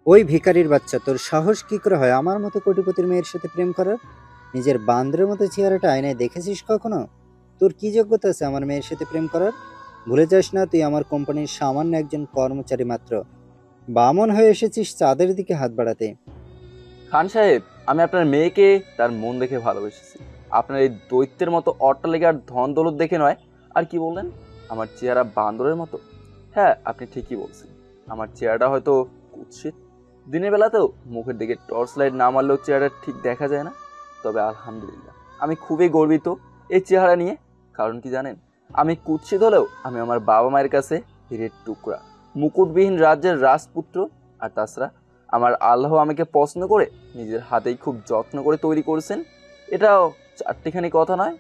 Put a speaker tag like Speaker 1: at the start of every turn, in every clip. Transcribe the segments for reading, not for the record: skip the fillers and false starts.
Speaker 1: ওই ভিখারির বাচ্চা, তোর সাহস কি করে হয় আমার মতো কোটিপতির মেয়ের সাথে প্রেম করার? নিজের বান্দরের মতো চেহারাটা আয়নায় দেখেছিস কখনো? তোর কি যোগ্যতা আছে আমার মেয়ের সাথে প্রেম করার? ভুলে যাস না তুই আমার কোম্পানির সামান্য একজন কর্মচারী মাত্র। বামন হয়ে এসেছিস চাঁদের দিকে হাত বাড়াতে।
Speaker 2: খান সাহেব, আমি আপনার মেয়েকে তার মন দেখে ভালোবেসেছি, আপনার এই দৈত্যের মতো অট্টালিকার ধন দৌলত দেখে নয়। আর কি বললেন, আমার চেহারা বান্দরের মতো? হ্যাঁ, আপনি ঠিকই বলছেন, আমার চেহারাটা হয়তো কুৎসিত। দিনের বেলাতেও মুখের দিকে টর্চ লাইট না মারলেও চেহারা ঠিক দেখা যায় না। তবে আলহামদুলিল্লাহ, আমি খুবই গর্বিত এই চেহারা নিয়ে। কারণ কি জানেন, আমি কুৎসিত হলেও আমি আমার বাবা মায়ের কাছে হীরের টুকরা, মুকুটবিহীন রাজ্যের রাজপুত্র। আর তাছাড়া আমার আল্লাহ আমাকে পছন্দ করে নিজের হাতেই খুব যত্ন করে তৈরি করেছেন। এটাও চারটিখানি কথা নয়।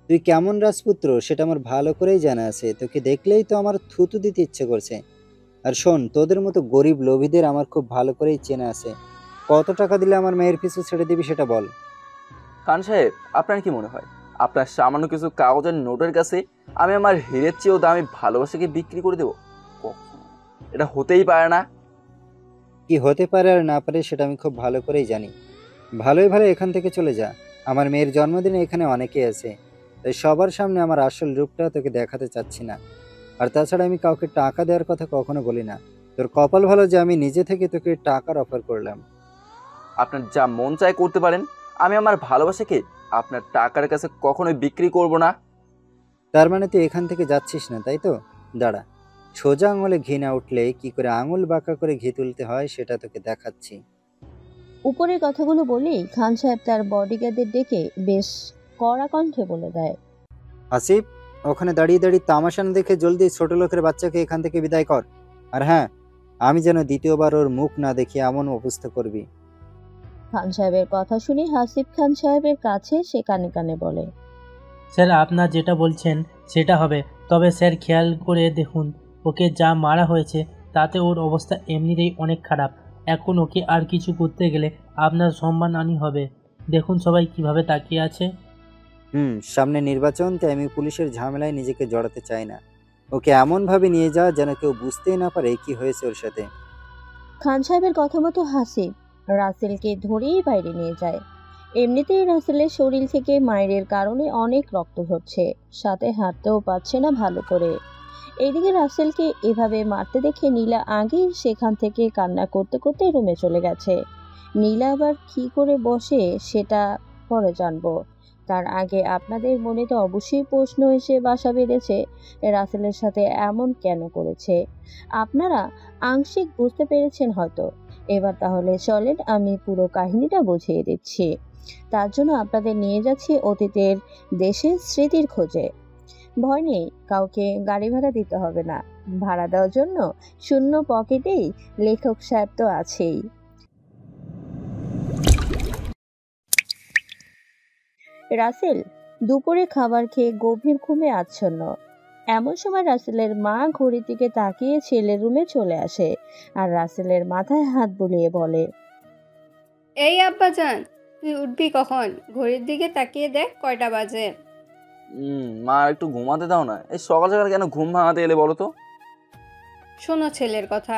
Speaker 1: তুই কেমন রাজপুত্র সেটা আমার ভালো করেই জানা আছে, তোকে দেখলেই তো আমার থুতু দিতে ইচ্ছে করছে। আর শোন, তোদের মতো গরিব লোভীদের আমার খুব ভালো করেই চেনা আছে। কত টাকা দিলে আমার মেয়ের পিছু ছেড়ে দিবি সেটা বল।
Speaker 2: খান সাহেব, আপনার কি মনে হয় আপনার সামান্য কিছু কাগজের নোটের কাছে আমি আমার হীরের চেয়েও দামি ভালোবাসাকে বিক্রি করে দেবো? কখনো। এটা হতেই পারে না।
Speaker 1: কি হতে পারে আর না পারে সেটা আমি খুব ভালো করেই জানি। ভালোই ভালো এখান থেকে চলে যা। আমার মেয়ের জন্মদিনে এখানে অনেকেই আছে, তাই সবার সামনে আমার আসল রূপটা তোকে দেখাতে চাচ্ছি না। আর তাছাড়া আমি কাউকে টাকা দেওয়ার কথা কখনো বলি না। তোর কপাল ভালো যে আমি নিজে থেকে তোকে টাকার অফার করলাম।
Speaker 2: আপনার যা মন চায় করতে পারেন, আমি আমার ভালোবাসাকে আপনার টাকার কাছে কখনোই বিক্রি করব না।
Speaker 1: তার মানে তুই এখান থেকে যাচ্ছিস না, তাই তো? দাঁড়া, সোজা আঙুলে ঘি না উঠলে কি করে আঙুল বাঁকা করে ঘি তুলতে হয় সেটা তোকে দেখাচ্ছি।
Speaker 3: উপরের কথাগুলো বলেই খান সাহেব তার বডিগার্ডদের ডেকে বেশ কড়া কণ্ঠে বলে দেয়,
Speaker 1: আসিফ, ওখানে দাঁড়িয়ে দাঁড়িয়ে তামাশা না দেখে জলদি ছোট লোকের বাচ্চাকে এখান থেকে বিদায় কর। আর হ্যাঁ, আমি যেন দ্বিতীয়বার ওর মুখ না দেখি এমন অবস্থা করবি।
Speaker 3: খান সাহেবের কথা শুনে হাসিব খান সাহেবের কাছে সে কানে কানে বলে,
Speaker 4: স্যার, আপনার যেটা বলছেন সেটা হবে, তবে স্যার খেয়াল করে দেখুন, ওকে যা মারা হয়েছে তাতে ওর অবস্থা এমনিতেই অনেক খারাপ। এখন ওকে আর কিছু করতে গেলে আপনার সম্মানহানি হবে। দেখুন সবাই কিভাবে তাকিয়ে আছে।
Speaker 1: সামনে নির্বাচন, তাই আমি পুলিশের ঝামেলায় নিজেকে জড়াতে চাই না। ওকে এমন ভাবে নিয়ে যা যেন কেউ বুঝতেই না পারে কি হয়েছে ওর সাথে।
Speaker 3: খান সাহেবের কথা মতো হাসিব রাসেলকে ধরেই বাইরে নিয়ে যায়। এমনিতেই রাসেলের শরীর থেকে মায়ের কারণে অনেক রক্ত ঝরছে, সাথে হাঁটতেও পারছে না ভালো করে। এইদিকে রাসেলকে এভাবে মারতে দেখে নীলা আগেই সেখান থেকে কান্না করতে করতে রুমে চলে গেছে। নীলা আবার কি করে বসে সেটা পরে জানবো। তার আগে আপনাদের মনে তো অবশ্যই প্রশ্ন এসে বাসা বেঁধেছে, রাসেলের সাথে এমন কেন করেছে। আপনারা আংশিক বুঝতে পেরেছেন হয়তো। এবার তাহলে চলেন আমি পুরো কাহিনীটা বুঝিয়ে দিচ্ছি। তার জন্য আপনাদের নিয়ে যাচ্ছি অতীতের দেশের স্মৃতির খোঁজে। ভয় নেই, কাউকে গাড়ি ভাড়া দিতে হবে না। ভাড়া দেওয়ার জন্য শূন্য পকেটেই লেখক সাহেব তো আছেই। রাসেল দুপুরে খাবার খেয়ে গভীর ঘুমে আচ্ছন্ন। এমন সময় রাসেলের মা ঘড়ির দিকে তাকিয়ে ছেলের রুমে চলে আসে আর রাসেলের মাথায় হাত বুলিয়ে বলে,
Speaker 5: এই আব্বাজান, তুই উঠবি কখন? ঘড়ির দিকে তাকিয়ে দেখ কয়টা বাজে।
Speaker 2: মা, একটু ঘুমাতে দাও না। এই সকাল সকাল কেন ঘুম ভাঙাতে এলে বলো তো?
Speaker 5: শোনো ছেলের কথা,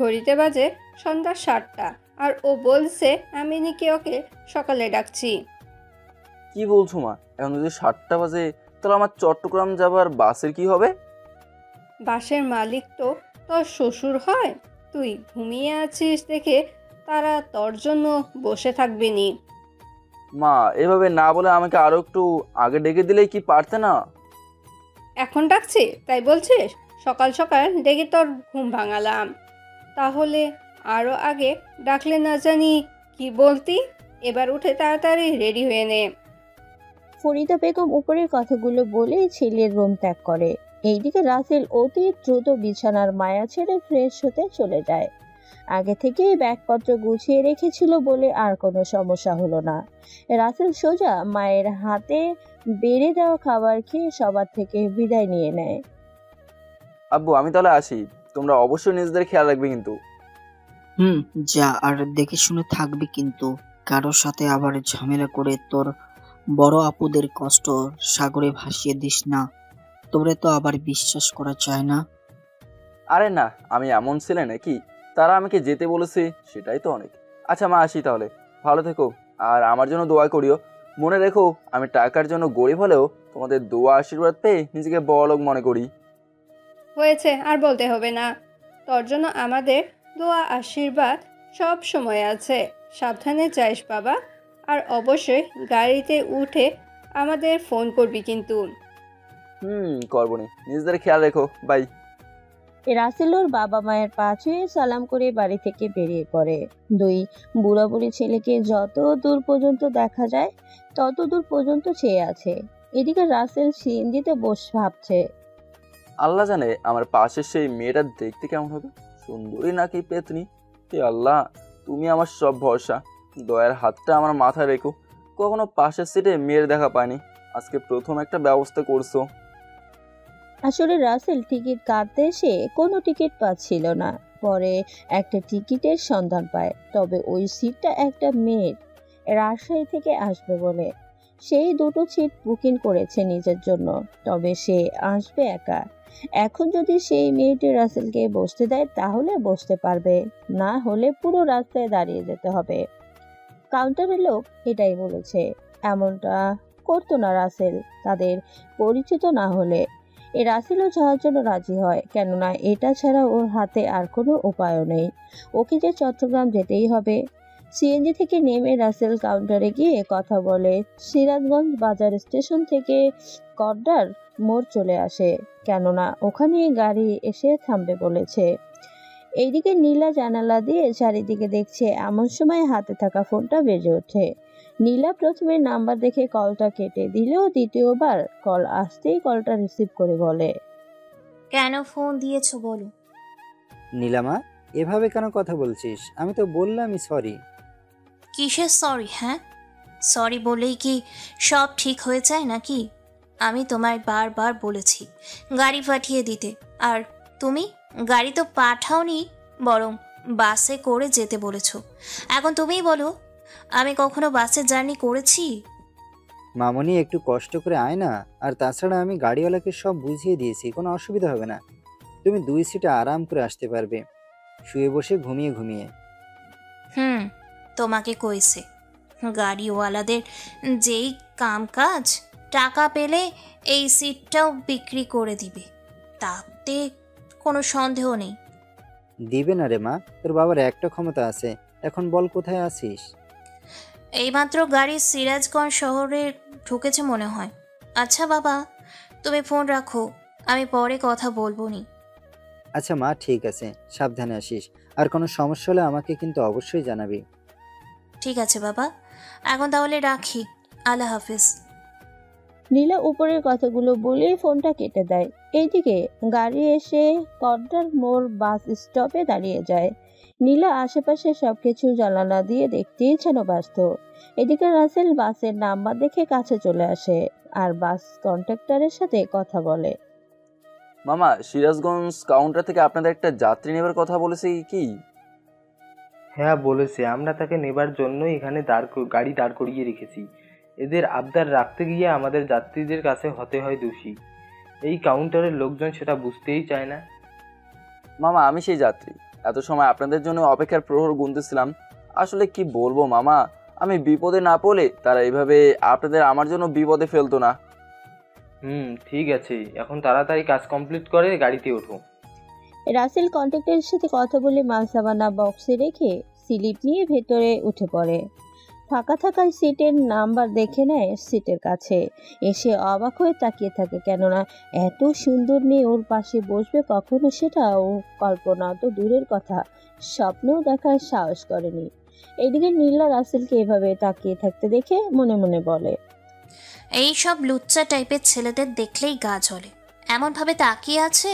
Speaker 5: ঘড়িতে বাজে সন্ধ্যা 7টা, আর ও বলছে আমি নাকি ওকে সকালে ডাকছি।
Speaker 2: কি বলছো মা? এখন যদি 7টা বাজে, তাহলে আমার চট্টগ্রাম যাবার বাসের কি হবে?
Speaker 5: বাসের মালিক তো তোর শ্বশুর হয়। তুই ঘুমিয়ে আছিস দেখে তারা তোর জন্য বসে থাকবে নি।
Speaker 2: মা, এভাবে না বলে আমাকে আরো একটু আগে ডেকে দিলেই কি পারতে না?
Speaker 5: এখন ডাকছি তাই বলছিস? সকাল সকাল ডেকে তোর ঘুম ভাঙালাম, তাহলে আরও আগে ডাকলে না জানি কি বলতি। এবার উঠে তাড়াতাড়ি রেডি হয়ে নে।
Speaker 3: ফরিদা বেগম উপরের কথাগুলো বলে ছেলের রুম ত্যাগ করে। এইদিকে রাসেল অতি দ্রুত বিছানার মায়া ছেড়ে ফ্রেশ হতে চলে যায়। আগে থেকেই ব্যাগপত্র গুছিয়ে রেখেছিল বলে আর কোনো সমস্যা হলো না। রাসেল সোজা মায়ের হাতে বেড়ে দেওয়া খাবার খেয়ে সবার থেকে বিদায় নিয়ে নেয়।
Speaker 2: আব্বু, আমি তাহলে আসি। তোমরা অবশ্যই নিজেদের খেয়াল রাখবে কিন্তু।
Speaker 6: যা, আর দেখে শুনে থাকবি কিন্তু। কারোর সাথে আবার ঝামেলা করে তোর বড় আপুদের কষ্ট সাগরে ভাসিয়ে দিস না। তোরে তো আবার বিশ্বাস করা যায় না।
Speaker 2: আরে না, আমি এমন ছেলে নাকি? তারা আমাকে যেতে বলেছে, সেটাই তো অনেক। আচ্ছা মা, আসি তাহলে। ভালো থেকো, আর আমার জন্য দোয়া করিও। মনে রেখো, আমি টাকার জন্য গরিব হলেও তোমাদের দোয়া আশীর্বাদ পেয়ে নিজেকে বড়লোক মনে করি।
Speaker 5: হয়েছে, আর বলতে হবে না। তোর জন্য আমাদের দোয়া আশীর্বাদ সব সময় আছে। সাবধানে যাইস বাবা, আর অবশ্যই গাড়িতে উঠে আমাদের ফোন করবি কিন্তু।
Speaker 2: করবো নি। নিজেদের খেয়াল রেখো। বাই।
Speaker 3: রাসেল ওর বাবা মায়ের পা ছুঁয়ে সালাম করে বাড়ি থেকে বেরিয়ে পড়ে। দুই বুড়া বুড়ি ছেলেকে যত দূর পর্যন্ত দেখা যায় তত দূর পর্যন্ত চেয়ে আছে। এদিকে রাসেল সিএনজিতে ভাবছে,
Speaker 2: আল্লাহ জানে আমার পাশের সেই মেয়েটা দেখতে কেমন হবে, সুন্দরী নাকি পেতনি। হে আল্লাহ, তুমি আমার সব ভরসা। দয়ার হাতটা আমার মাথায় রেখো। কখনো পাশের সিটে মেয়ের দেখা পায়নি, আজকে প্রথম একটা ব্যবস্থা করছো।
Speaker 3: আসলে রাসেল টিকিট কাটতে এসে কোনো টিকিট পাচ্ছিল না। পরে একটা টিকিটের সন্ধান পায়, তবে ওই সিটটা একটা মেয়ের, রাজশাহী থেকে আসবে বলে। সেই দুটো সিট বুকিং করেছে নিজের জন্য, তবে সে আসবে একা। এখন যদি সেই মেয়েটি রাসেলকে বসতে দেয় তাহলে বসতে পারবে, না হলে পুরো রাস্তায় দাঁড়িয়ে যেতে হবে। কাউন্টারের লোক এটাই বলেছে। এমনটা করতো না রাসেল তাদের পরিচিত না হলে। রাসেলও যাওয়ার জন্য রাজি হয়, কেননা এটা ছাড়া ওর হাতে আর কোনো উপায়ও নেই। ওকে যে চট্টগ্রাম যেতেই হবে। সিএনজি থেকে নেমে রাসেল কাউন্টারে গিয়ে কথা বলে। সিরাজগঞ্জ বাজার স্টেশন থেকে কড্ডার মোড় চলে আসে, কেননা ওখানে গাড়ি এসে থামবে বলেছে। এইদিকে নীলা জানালা দিয়ে চারিদিকে দেখছে, এমন সময় হাতে থাকা ফোনটা বেজে ওঠে। নীলা প্রথমে নাম্বার দেখে কলটা কেটে দিলেও দ্বিতীয়বার কল আসতেই কলটা রিসিভ করে বলে,
Speaker 7: কেন ফোন দিয়েছো বলো?
Speaker 1: নীলামা, এভাবে কেন কথা বলছিস? আমি তো বললামই সরি।
Speaker 7: কিসের সরি? হ্যাঁ, সরি বলেই কি সব ঠিক হয়ে যায় নাকি? আমি তোমায় বারবার বলেছি গাড়ি পাঠিয়ে দিতে, আর তুমি গাড়ি তো পাঠাওনি, বরং বাসে করে যেতে বলেছো। এখন তুমিই বলো, আমি কখনো বাসে জার্নি করেছি?
Speaker 1: মামনি, একটু কষ্ট করে আয় না। আর তাছাড়া আমি গাড়িওয়ালাকে সব বুঝিয়ে দিয়েছি, কোনো অসুবিধা হবে না। তুমি 2 সিটে আরাম করে আসতে পারবে, শুয়ে বসে ঘুমিয়ে ঘুমিয়ে।
Speaker 7: তোমাকে কইছে গাড়িওয়ালাদের যেই কাম কাজ, টাকা পেলে এই সিটটাও বিক্রি করে দিবে, তাতে কোনো সন্দেহ নেই।
Speaker 1: দিবে না রে মা, তোর বাবার একটা ক্ষমতা আছে। এখন বল, কোথায় আছিস?
Speaker 7: এইমাত্র গাড়ি সিরাজগঞ্জ শহরে ঢুকেছে মনে হয়। আচ্ছা বাবা, তুমি ফোন রাখো, আমি পরে কথা বলবো নি।
Speaker 1: আচ্ছা মা, ঠিক আছে, সাবধানে আসিস। আর কোনো সমস্যা হলে আমাকে কিন্তু অবশ্যই জানাবি।
Speaker 7: ঠিক আছে বাবা, এখন তাহলে রাখি। আল্লাহ হাফিজ।
Speaker 3: নীলা উপরের কথাগুলো বলে ফোনটা কেটে দেয়। এইদিকে গাড়ি এসে কড্ডার মোড় বাস স্টপে দাঁড়িয়ে যায়। নীলা আশেপাশে সবকিছু জানালা দিয়ে দেখতেই যেন ব্যস্ত। এদিকে রাসেল বাসের নাম্বার দেখে কাছে চলে আসে আর বাস কন্ট্রাক্টরের সাথে কথা বলে।
Speaker 2: মামা, সিরাজগঞ্জ কাউন্টার থেকে আপনাদের একটা যাত্রী নেবার কথা বলেছে কি?
Speaker 8: হ্যাঁ বলেছে, আমরা তাকে নেবার জন্য এখানে গাড়ি দাঁড় করিয়ে রেখেছি। এদের আবদার রাখতে গিয়ে আমাদের যাত্রীদের কাছে হতে হয় দোষী। এই কাউন্টারের লোকজন সেটা বুঝতেই চায় না।
Speaker 2: মামা, আমি সেই যাত্রী। এত সময় আপনাদের জন্য অপেক্ষার প্রহর গুনতেছিলাম। আসলে কি বলবো মামা, আমি বিপদে না পড়লে তারা এইভাবে আপনাদের আমার জন্য বিপদে ফেলতো না।
Speaker 8: ঠিক আছে, এখন তাড়াতাড়ি কাজ কমপ্লিট করে গাড়িতে ওঠো।
Speaker 3: রাসেল কন্ট্রাক্টরের সাথে কথা বলে মালসাবানা বক্সে রেখে স্লিপ নিয়ে ভেতরে উঠে পড়ে। ফাঁকা থাকা সিটের নাম্বার দেখে নেয় সিটের কাছে। এসে অবাক হয়ে তাকিয়ে থাকে, কেননা এত সুন্দর মেয়ে ওর পাশে বসবে কখনো সেটা ও কল্পনা তো দূরের কথা, স্বপ্নেও দেখার সাহস করেনি। এদিকে নীলা রাসেলকে এভাবে তাকিয়ে থাকতে দেখে মনে মনে বলে,
Speaker 7: এই সব লুচ্চা টাইপের ছেলেদের দেখলেই গা জ্বলে। এমনভাবে তাকিয়ে আছে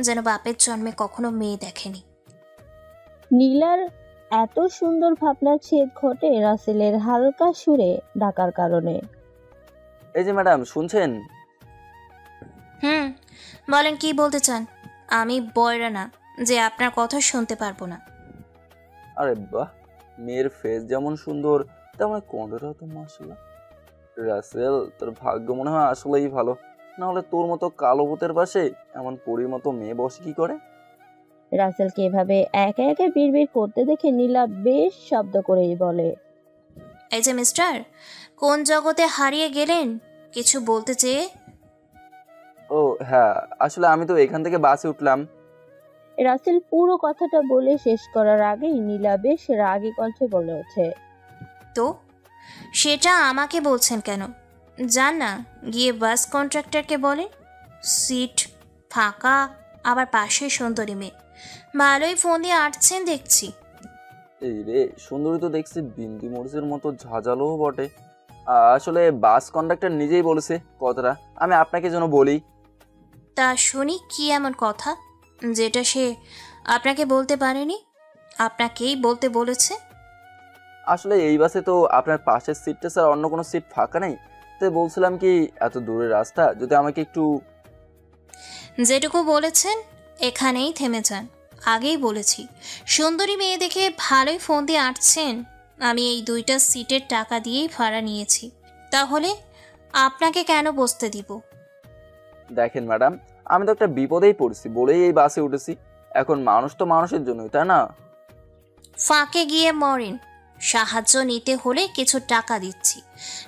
Speaker 7: যেন বাপের জন্মে কখনো মেয়ে দেখেনি।
Speaker 3: নীলার এত সুন্দর ভাবনার ছেদ ঘটে রাসেলের হালকা সুরে ডাকার কারণে।
Speaker 2: এই যে ম্যাডাম, শুনছেন?
Speaker 7: বলেন, কি বলতে চান? আমি বয়রা না যে আপনার কথা শুনতে পারবো না।
Speaker 2: আরে বাহ, মেয়ের ফেস যেমন সুন্দর তেমন কণ্ঠটাও তো মাশাআল্লাহ। রাসেল, তোর ভাগ্য মনে হয় আসলেই ভালো। না হলে তোর মতো কালো ভূতের পাশে এমন পরীর মতো মেয়ে বসে কি করে?
Speaker 3: রাসেলকে এভাবে একে একে বিড়বিড় করতে দেখে নীলা বেশ শব্দ করেই বলে,
Speaker 7: এই যে মিস্টার, কোন জগতে হারিয়ে গেলেন কিছু বলতে চেয়ে?
Speaker 2: ও হ্যাঁ, আসলে আমি তো এখান থেকে বাসে উঠলাম।
Speaker 3: রাসেল পুরো কথাটা বলে শেষ করার আগেই নীলা বেশ রাগী কণ্ঠে বলে ওঠে,
Speaker 7: তো সেটা আমাকে বলছেন কেন? যান না, গিয়ে বাস কন্ট্রাক্টরকে বলেন। সিট ফাঁকা, আবার পাশে সুন্দরী মেয়ে, ভালোই ফোন দিয়ে আটছেন দেখছি।
Speaker 2: এই রে, সুন্দরী তো দেখছি বিন্দি মরিচের মতো ঝাঁঝালোও বটে। আসলে বাস কন্ডাক্টর নিজেই বলেছে কথাটা, আমি আপনাকে যেন বলি।
Speaker 7: তা শুনি কি এমন কথা যেটা সে আপনাকে বলতে পারেনি, আপনাকেই বলতে বলেছে?
Speaker 2: আসলে এই বাসে তো আপনার পাশের সিটটা স্যার, অন্য কোনো সিট ফাঁকা নেই, তাই বলছিলাম কি এত দূরের রাস্তা যদি আমাকে একটু।
Speaker 7: যেটুকু বলেছেন এখানেই থেমে যান। আগেই বলেছি, সুন্দরী মেয়ে দেখে ভালোই ফোন দিয়ে আঁটছেন। আমি এই 2টা সিটের টাকা দিয়েই ভাড়া নিয়েছি, তাহলে আপনাকে কেন বসতে দিব?
Speaker 2: দেখেন ম্যাডাম, আমি তো একটা বিপদেই পড়েছি বলেই এই বাসে উঠেছি। এখন মানুষ তো মানুষের জন্যই, তাই না?
Speaker 7: ফাঁকে গিয়ে মরেন। সাহায্য নিতে হলে কিছু টাকা দিচ্ছি,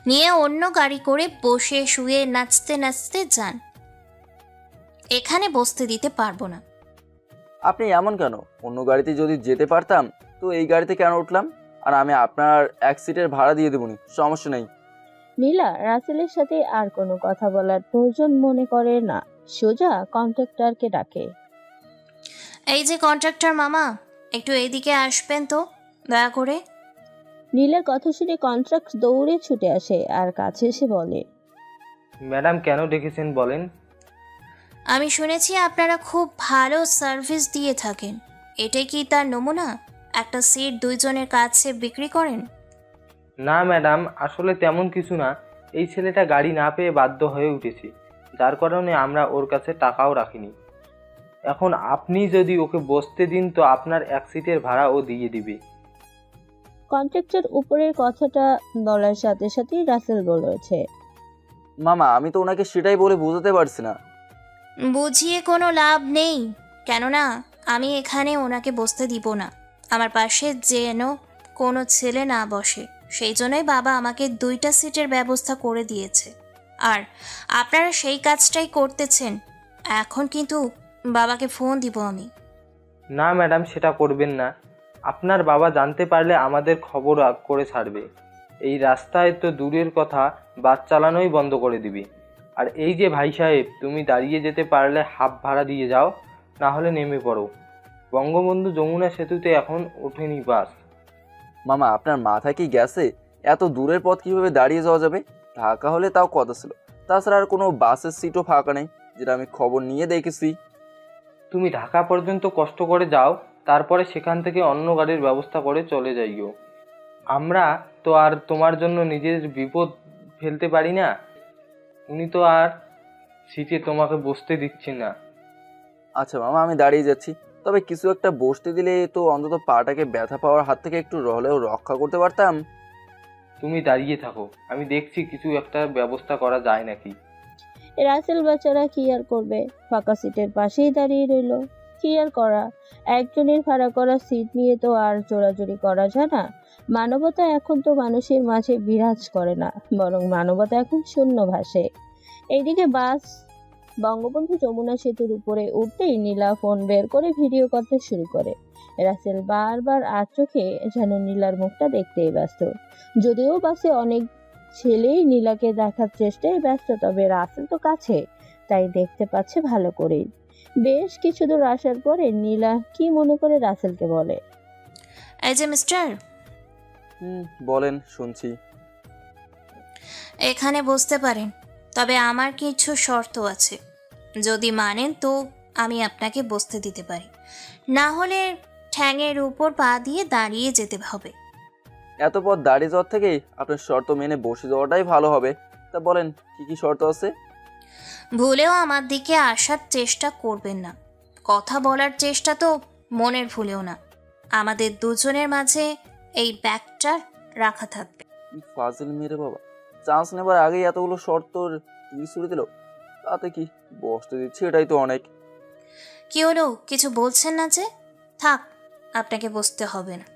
Speaker 7: নিয়ে অন্য গাড়ি করে বসে শুয়ে নাচতে নাচতে যান। এখানে বসতে দিতে পারবো না।
Speaker 2: আপনি এমন কেন? অন্য গাড়িতে যদি যেতে পারতাম তো এই গাড়িতে কেন উঠলাম? আর আমি আপনার এক সিটের ভাড়া দিয়ে দেবনি, সমস্যা নেই।
Speaker 3: নীলা রাসেলের সাথে আর কোনো কথা বলার প্রয়োজন মনে করে না, সোজা কন্ট্রাক্টরকে ডাকে,
Speaker 7: এই যে কন্ট্রাক্টর মামা, একটু এইদিকে আসবেন তো দয়া করে।
Speaker 3: নীলার কথা শুনে কন্ট্রাক্ট দৌড়ে ছুটে আসে আর কাছে এসে বলে,
Speaker 8: ম্যাডাম কেন ডেকেছেন বলেন?
Speaker 7: আমি শুনেছি আপনারা খুব ভালো সার্ভিস দিয়ে থাকেন। এটাই কি তার নমুনা? একটা সিট 2 জনের কাছে বিক্রি করেন?
Speaker 8: না ম্যাডাম, আসলে তেমন কিছু না। এই ছেলেটা গাড়ি না পেয়ে বাধ্য হয়ে উঠেছে, যার কারণে আমরা ওর কাছে টাকাও রাখিনি। এখন আপনি যদি ওকে বসতে দিন তো আপনার এক সিটের ভাড়া ও দিয়ে দিবে।
Speaker 3: কন্ট্রাক্টর উপরের কথাটা বলার সাথে সাথেই রাসেল বলেছে,
Speaker 2: মামা, আমি তো ওনাকে সেটাই বলে বোঝাতে পারছি না।
Speaker 7: বুঝিয়ে কোনো লাভ নেই, কেননা আমি এখানে ওনাকে বসতে দিব না। আমার পাশে যেন কোনো ছেলে না বসে, সেই জন্যই বাবা আমাকে 2টা সিটের ব্যবস্থা করে দিয়েছে। আর আপনারা সেই কাজটাই করতেছেন। এখন কিন্তু বাবাকে ফোন দিব আমি।
Speaker 8: না ম্যাডাম, সেটা করবেন না। আপনার বাবা জানতে পারলে আমাদের খবর করে ছাড়বে। এই রাস্তায় তো দূরের কথা, বাস চালানোই বন্ধ করে দিবে। আর এই যে ভাই সাহেব, তুমি দাঁড়িয়ে যেতে পারলে হাফ ভাড়া দিয়ে যাও, না হলে নেমে পড়ো। বঙ্গবন্ধু যমুনা সেতুতে এখন ওঠেনি বাস।
Speaker 2: মামা, আপনার মাথা কি গেছে? এত দূরের পথ কিভাবে দাঁড়িয়ে যাওয়া যাবে? ঢাকা হলে তাও কথা ছিল, তাছাড়া আর কোনো বাসের সিটও ফাঁকা নেই, যেটা আমি খবর নিয়ে দেখেছি।
Speaker 8: তুমি ঢাকা পর্যন্ত কষ্ট করে যাও, তারপরে সেখান থেকে অন্য গাড়ির ব্যবস্থা করে চলে যাইও। আমরা তো আর তোমার জন্য নিজের বিপদ ফেলতে পারি না। উনি তো আর সিটে তোমাকে বসতে দিচ্ছি না।
Speaker 2: আচ্ছা মামা, আমি দাঁড়িয়ে যাচ্ছি, তবে কিছু একটা বসতে দিলে তো অন্তত পাটাকে ব্যথা পাওয়ার হাত থেকে একটু হলেও রক্ষা করতে পারতাম।
Speaker 8: তুমি দাঁড়িয়ে থাকো, আমি দেখছি কিছু একটা ব্যবস্থা করা যায় নাকি।
Speaker 3: রাসেল বেচারা কি আর করবে, ফাঁকা সিটের পাশেই দাঁড়িয়ে রইল। কি আর করা, একজনের ভাড়া করা সিট নিয়ে তো আর জোরাজুরি করা যায় না। মানবতা এখন তো মানুষের মাঝে বিরাজ করে না, বরং মানবতা এখন শূন্য ভাসে। এইদিকে বাস বঙ্গবন্ধু যমুনা সেতুর উপরে উঠতেই নীলা ফোন বের করে ভিডিও করতে শুরু করে। রাসেল বারবার আর চোখে যেন নীলার মুখটা দেখতেই ব্যস্ত। যদিও বাসে অনেক ছেলেই নীলাকে দেখার চেষ্টায় ব্যস্ত, তবে রাসেল তো কাছে, তাই দেখতে পাচ্ছে ভালো করেই। বেশ কিছু দূর আসার পরে নীলা কি মনে করে রাসেলকে বলে,
Speaker 7: এই যে মিস্টার,
Speaker 2: বলেন, শুনছি।
Speaker 7: এখানে বসতে পারেন, তবে আমার কিছু শর্ত আছে। যদি মানেন তো আমি আপনাকে বসতে দিতে পারি, না হলে ঠ্যাঙের উপর পা দিয়ে দাঁড়িয়ে যেতে হবে।
Speaker 2: এত পথ দাঁড়িয়ে যাওয়ার থেকে আপনার শর্ত মেনে বসে যাওয়াটাই ভালো হবে। তা বলেন, কি কি শর্ত আছে?
Speaker 7: ভুলেও আমার দিকে আসার চেষ্টা করবেন না। কথা বলার চেষ্টা তো মনের ভুলেও না। আমাদের দুজনের মাঝে এই ব্যাগটা রাখা থাকবে।
Speaker 2: ফাজিল মেরে বাবা, চান্স নেবার আগেই এতগুলো শর্ত ছুড়ে দিল। তাতে কি, বসতে দিচ্ছি এটাই তো অনেক।
Speaker 7: কি হলো, কিছু বলছেন না যে? থাক, আপনাকে বসতে হবে না।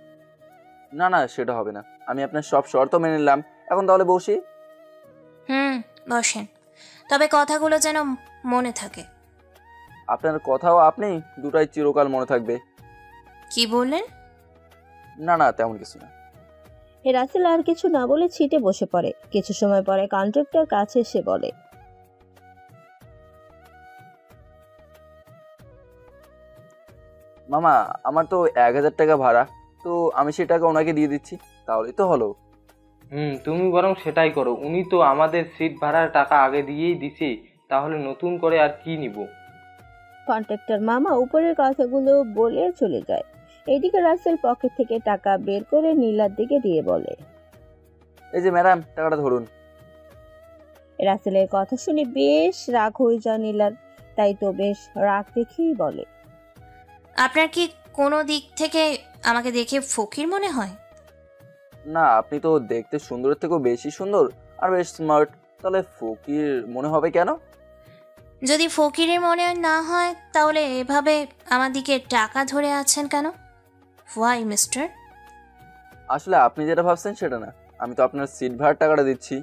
Speaker 2: না না, সেটা হবে না, আমি আপনার সব শর্ত মেনে নিলাম। এখন তাহলে বসি।
Speaker 7: বসেন, তবে কথাগুলো যেন মনে থাকে।
Speaker 2: আপনার কথাও আপনি, দুটাই চিরকাল মনে থাকবে।
Speaker 7: কি বললেন?
Speaker 2: না না, তেমন কিছু না।
Speaker 3: রাসেল আর কিছু না বলে ছিটে বসে পড়ে। কিছু সময় পরে কন্ট্রাক্টর কাছে এসে বলে,
Speaker 2: মামা, আমার তো 1000 টাকা ভাড়া, তো আমি সে টাকা ওনাকে দিয়ে দিচ্ছি, তাহলেই তো হলো।
Speaker 8: তুমি বরং সেটাই করো, উনি তো আমাদের সিট ভাড়ার টাকা আগে দিয়েই দিছে, তাহলে নতুন করে আর কি নিব।
Speaker 3: কন্ট্রাক্টর মামা উপরের কথাগুলো বলে চলে যায়। এদিকে রাসেল পকেট থেকে টাকা বের করে নীলার দিকে দিয়ে বলে,
Speaker 2: এই যে ম্যাডাম, টাকাটা ধরুন।
Speaker 3: রাসেলের কথা শুনে বেশ রাগ হয়ে যায় নীলার। তাই তো বেশ রাগ দেখেই বলে,
Speaker 7: আপনার কি কোনো দিক থেকে আমাকে দেখে ফকির মনে হয়?
Speaker 2: না, আপনি তো দেখতে সুন্দরের থেকেও বেশি সুন্দর আর বেশ স্মার্ট, তাহলে ফকির মনে হবে কেন?
Speaker 7: যদি ফকিরের মনে না হয় তাহলে এভাবে আমার দিকে টাকা ধরে আছেন কেন? Why mister?
Speaker 2: আসলে আপনি যেটা ভাবছেন সেটা না, আমি তো আপনার সিট ভাড়ার টাকাটা দিচ্ছি।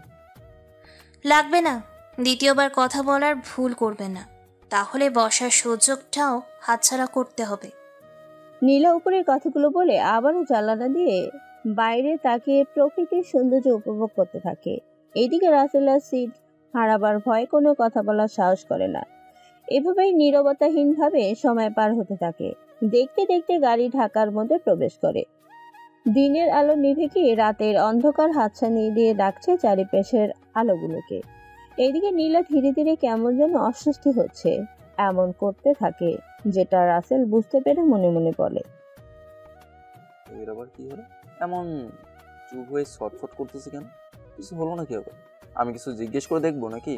Speaker 7: লাগবে না, দ্বিতীয়বার কথা বলার ভুল করবেন না, তাহলে বসার সুযোগটাও হাতছাড়া করতে হবে।
Speaker 3: নীলা উপরের কথাগুলো বলে আবারও জানালা দিয়ে বাইরে তাকিয়ে প্রকৃতির সৌন্দর্য উপভোগ করতে থাকে। এইদিকে রাসেলের সিট হারাবার ভয়ে কোনো কথা বলার সাহস করে না। এভাবেই নীরবতাহীনভাবে সময় পার হতে থাকে। দেখতে দেখতে গাড়ি ঢাকার মধ্যে প্রবেশ করে। দিনের আলো নিভে গিয়ে রাতের অন্ধকার হাতছানি দিয়ে ডাকছে চারিপাশের আলোগুলোকে। এইদিকে নীলা ধীরে ধীরে কেমন যেন অস্বস্তি হচ্ছে এমন করতে থাকে, যেটা রাসেল বুঝতে পেরে মনে মনে বলে,
Speaker 2: এর আবার কি হলো? এমন চুপ হয়ে ছটফট করতেছে কেন? কিছু হলো নাকি আবার? আমি কিছু জিজ্ঞেস করে দেখবো নাকি?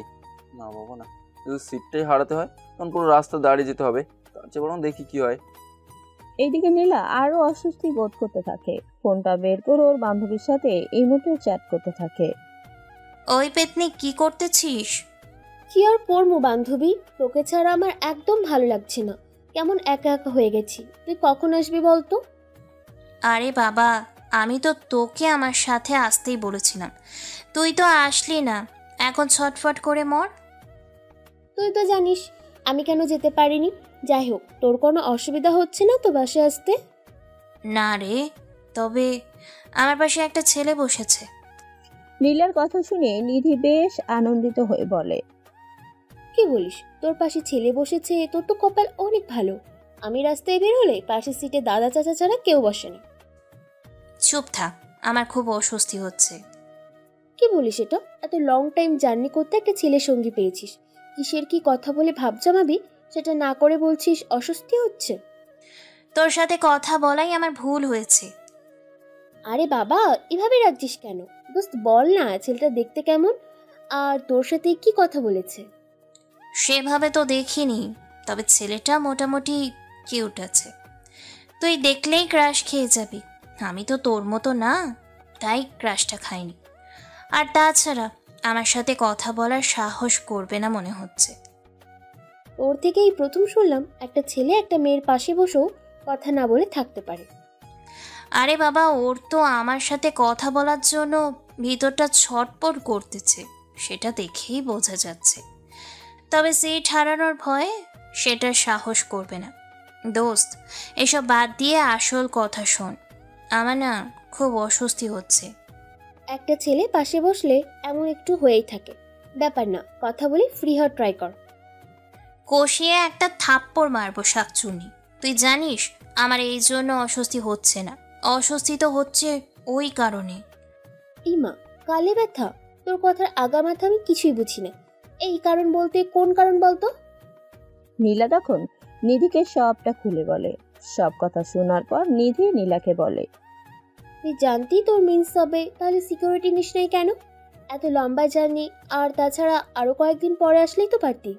Speaker 2: না বাবা না, যদি সিটটাই হারাতে হয় তখন পুরো রাস্তা দাঁড়িয়ে যেতে হবে, তার চেয়ে বরং দেখি কি হয়।
Speaker 3: এইদিকে নীলা আরো অস্বস্তি বোধ করতে থাকে। ফোনটা বের করে ওর বান্ধবীর সাথে এই মুহূর্তে চ্যাট করতে থাকে।
Speaker 7: ওই পেতনি, কি করতেছিস?
Speaker 9: কি আর করবো বান্ধবী, তোকে ছাড়া আমার একদম ভালো লাগছে না, কেমন একা একা হয়ে গেছি। তুই কখন আসবি বলতো?
Speaker 7: আরে বাবা, আমি তো তোকে আমার সাথে আসতেই বলেছিলাম, তুই তো আসলি না, এখন ছটফট করে মর।
Speaker 9: তুই তো জানিস আমি কেন যেতে পারিনি। যাই হোক, তোর কোনো অসুবিধা হচ্ছে না তো বাসে আসতে?
Speaker 7: না রে, তবে আমার পাশে একটা ছেলে বসেছে।
Speaker 3: নীলার কথা শুনে নিধি বেশ আনন্দিত হয়ে বলে,
Speaker 9: কি বলিস, তোর পাশে ছেলে বসেছে? তোর তো কপাল অনেক ভালো। আমি রাস্তায় বের হলে পাশের সিটে দাদা চাচা ছাড়া কেউ বসে না।
Speaker 7: চুপ থাক, আমার খুব অস্বস্তি হচ্ছে।
Speaker 9: কি বলিস এটা? এত লং টাইম জার্নি করতে একটা ছেলে সঙ্গী পেয়েছিস, কিসের কি কথা বলে ভাব জমাবি সেটা না করে বলছিস অস্বস্তি হচ্ছে।
Speaker 7: তোর সাথে কথা বলাই আমার ভুল হয়েছে।
Speaker 9: আরে বাবা, এভাবে রাখছিস কেন? দোস্ত বল না, ছেলেটা দেখতে কেমন আর তোর সাথে কি কথা বলেছে?
Speaker 7: সেভাবে তো দেখিনি, তবে ছেলেটা মোটামুটি কিউট আছে। তুই দেখলেই ক্রাশ খেয়ে যাবি। আমি তো তোর মতো না, তাই ক্রাশটা খাইনি। আর তাছাড়া আমার সাথে কথা বলার সাহস করবে না মনে হচ্ছে।
Speaker 9: ওর থেকেই প্রথম শুনলাম একটা ছেলে একটা মেয়ের পাশে বসেও কথা না বলে থাকতে পারে।
Speaker 7: আরে বাবা, ওর তো আমার সাথে কথা বলার জন্য ভিতরটা ছটপট করতেছে, সেটা দেখেই বোঝা যাচ্ছে। তবে সিট হারানোর ভয়ে সেটার সাহস করবে না। দোস্ত, এসব বাদ দিয়ে আসল কথা শোন, আমার না খুব অস্বস্তি হচ্ছে।
Speaker 9: একটা ছেলে পাশে বসলে এমন একটু হয়েই থাকে, ব্যাপার না, কথা বলে ফ্রি হওয়ার ট্রাই কর।
Speaker 7: কষিয়ে একটা থাপ্পড় মারবো শাকচুন্নি। তুই জানিস আমার এই জন্য অস্বস্তি হচ্ছে না, অস্বস্তি তো হচ্ছে ওই কারণে।
Speaker 9: ইমা, কালে ব্যথা? তোর কথার আগা মাথা আমি কিছুই বুঝি না। এই কারণ বলতে কোন কারণ বলতো?
Speaker 3: নীলা তখন নিধিকে সবটা খুলে বলে। সব কথা শোনার পর নিধি নীলাকে বলে,
Speaker 9: তুই জানতি তোর মিন্স হবে, তাহলে সিকিউরিটি নিস নাই কেন? এত লম্বা জার্নি, আর তাছাড়া আরো কয়েকদিন পরে আসলেই তো পারতি।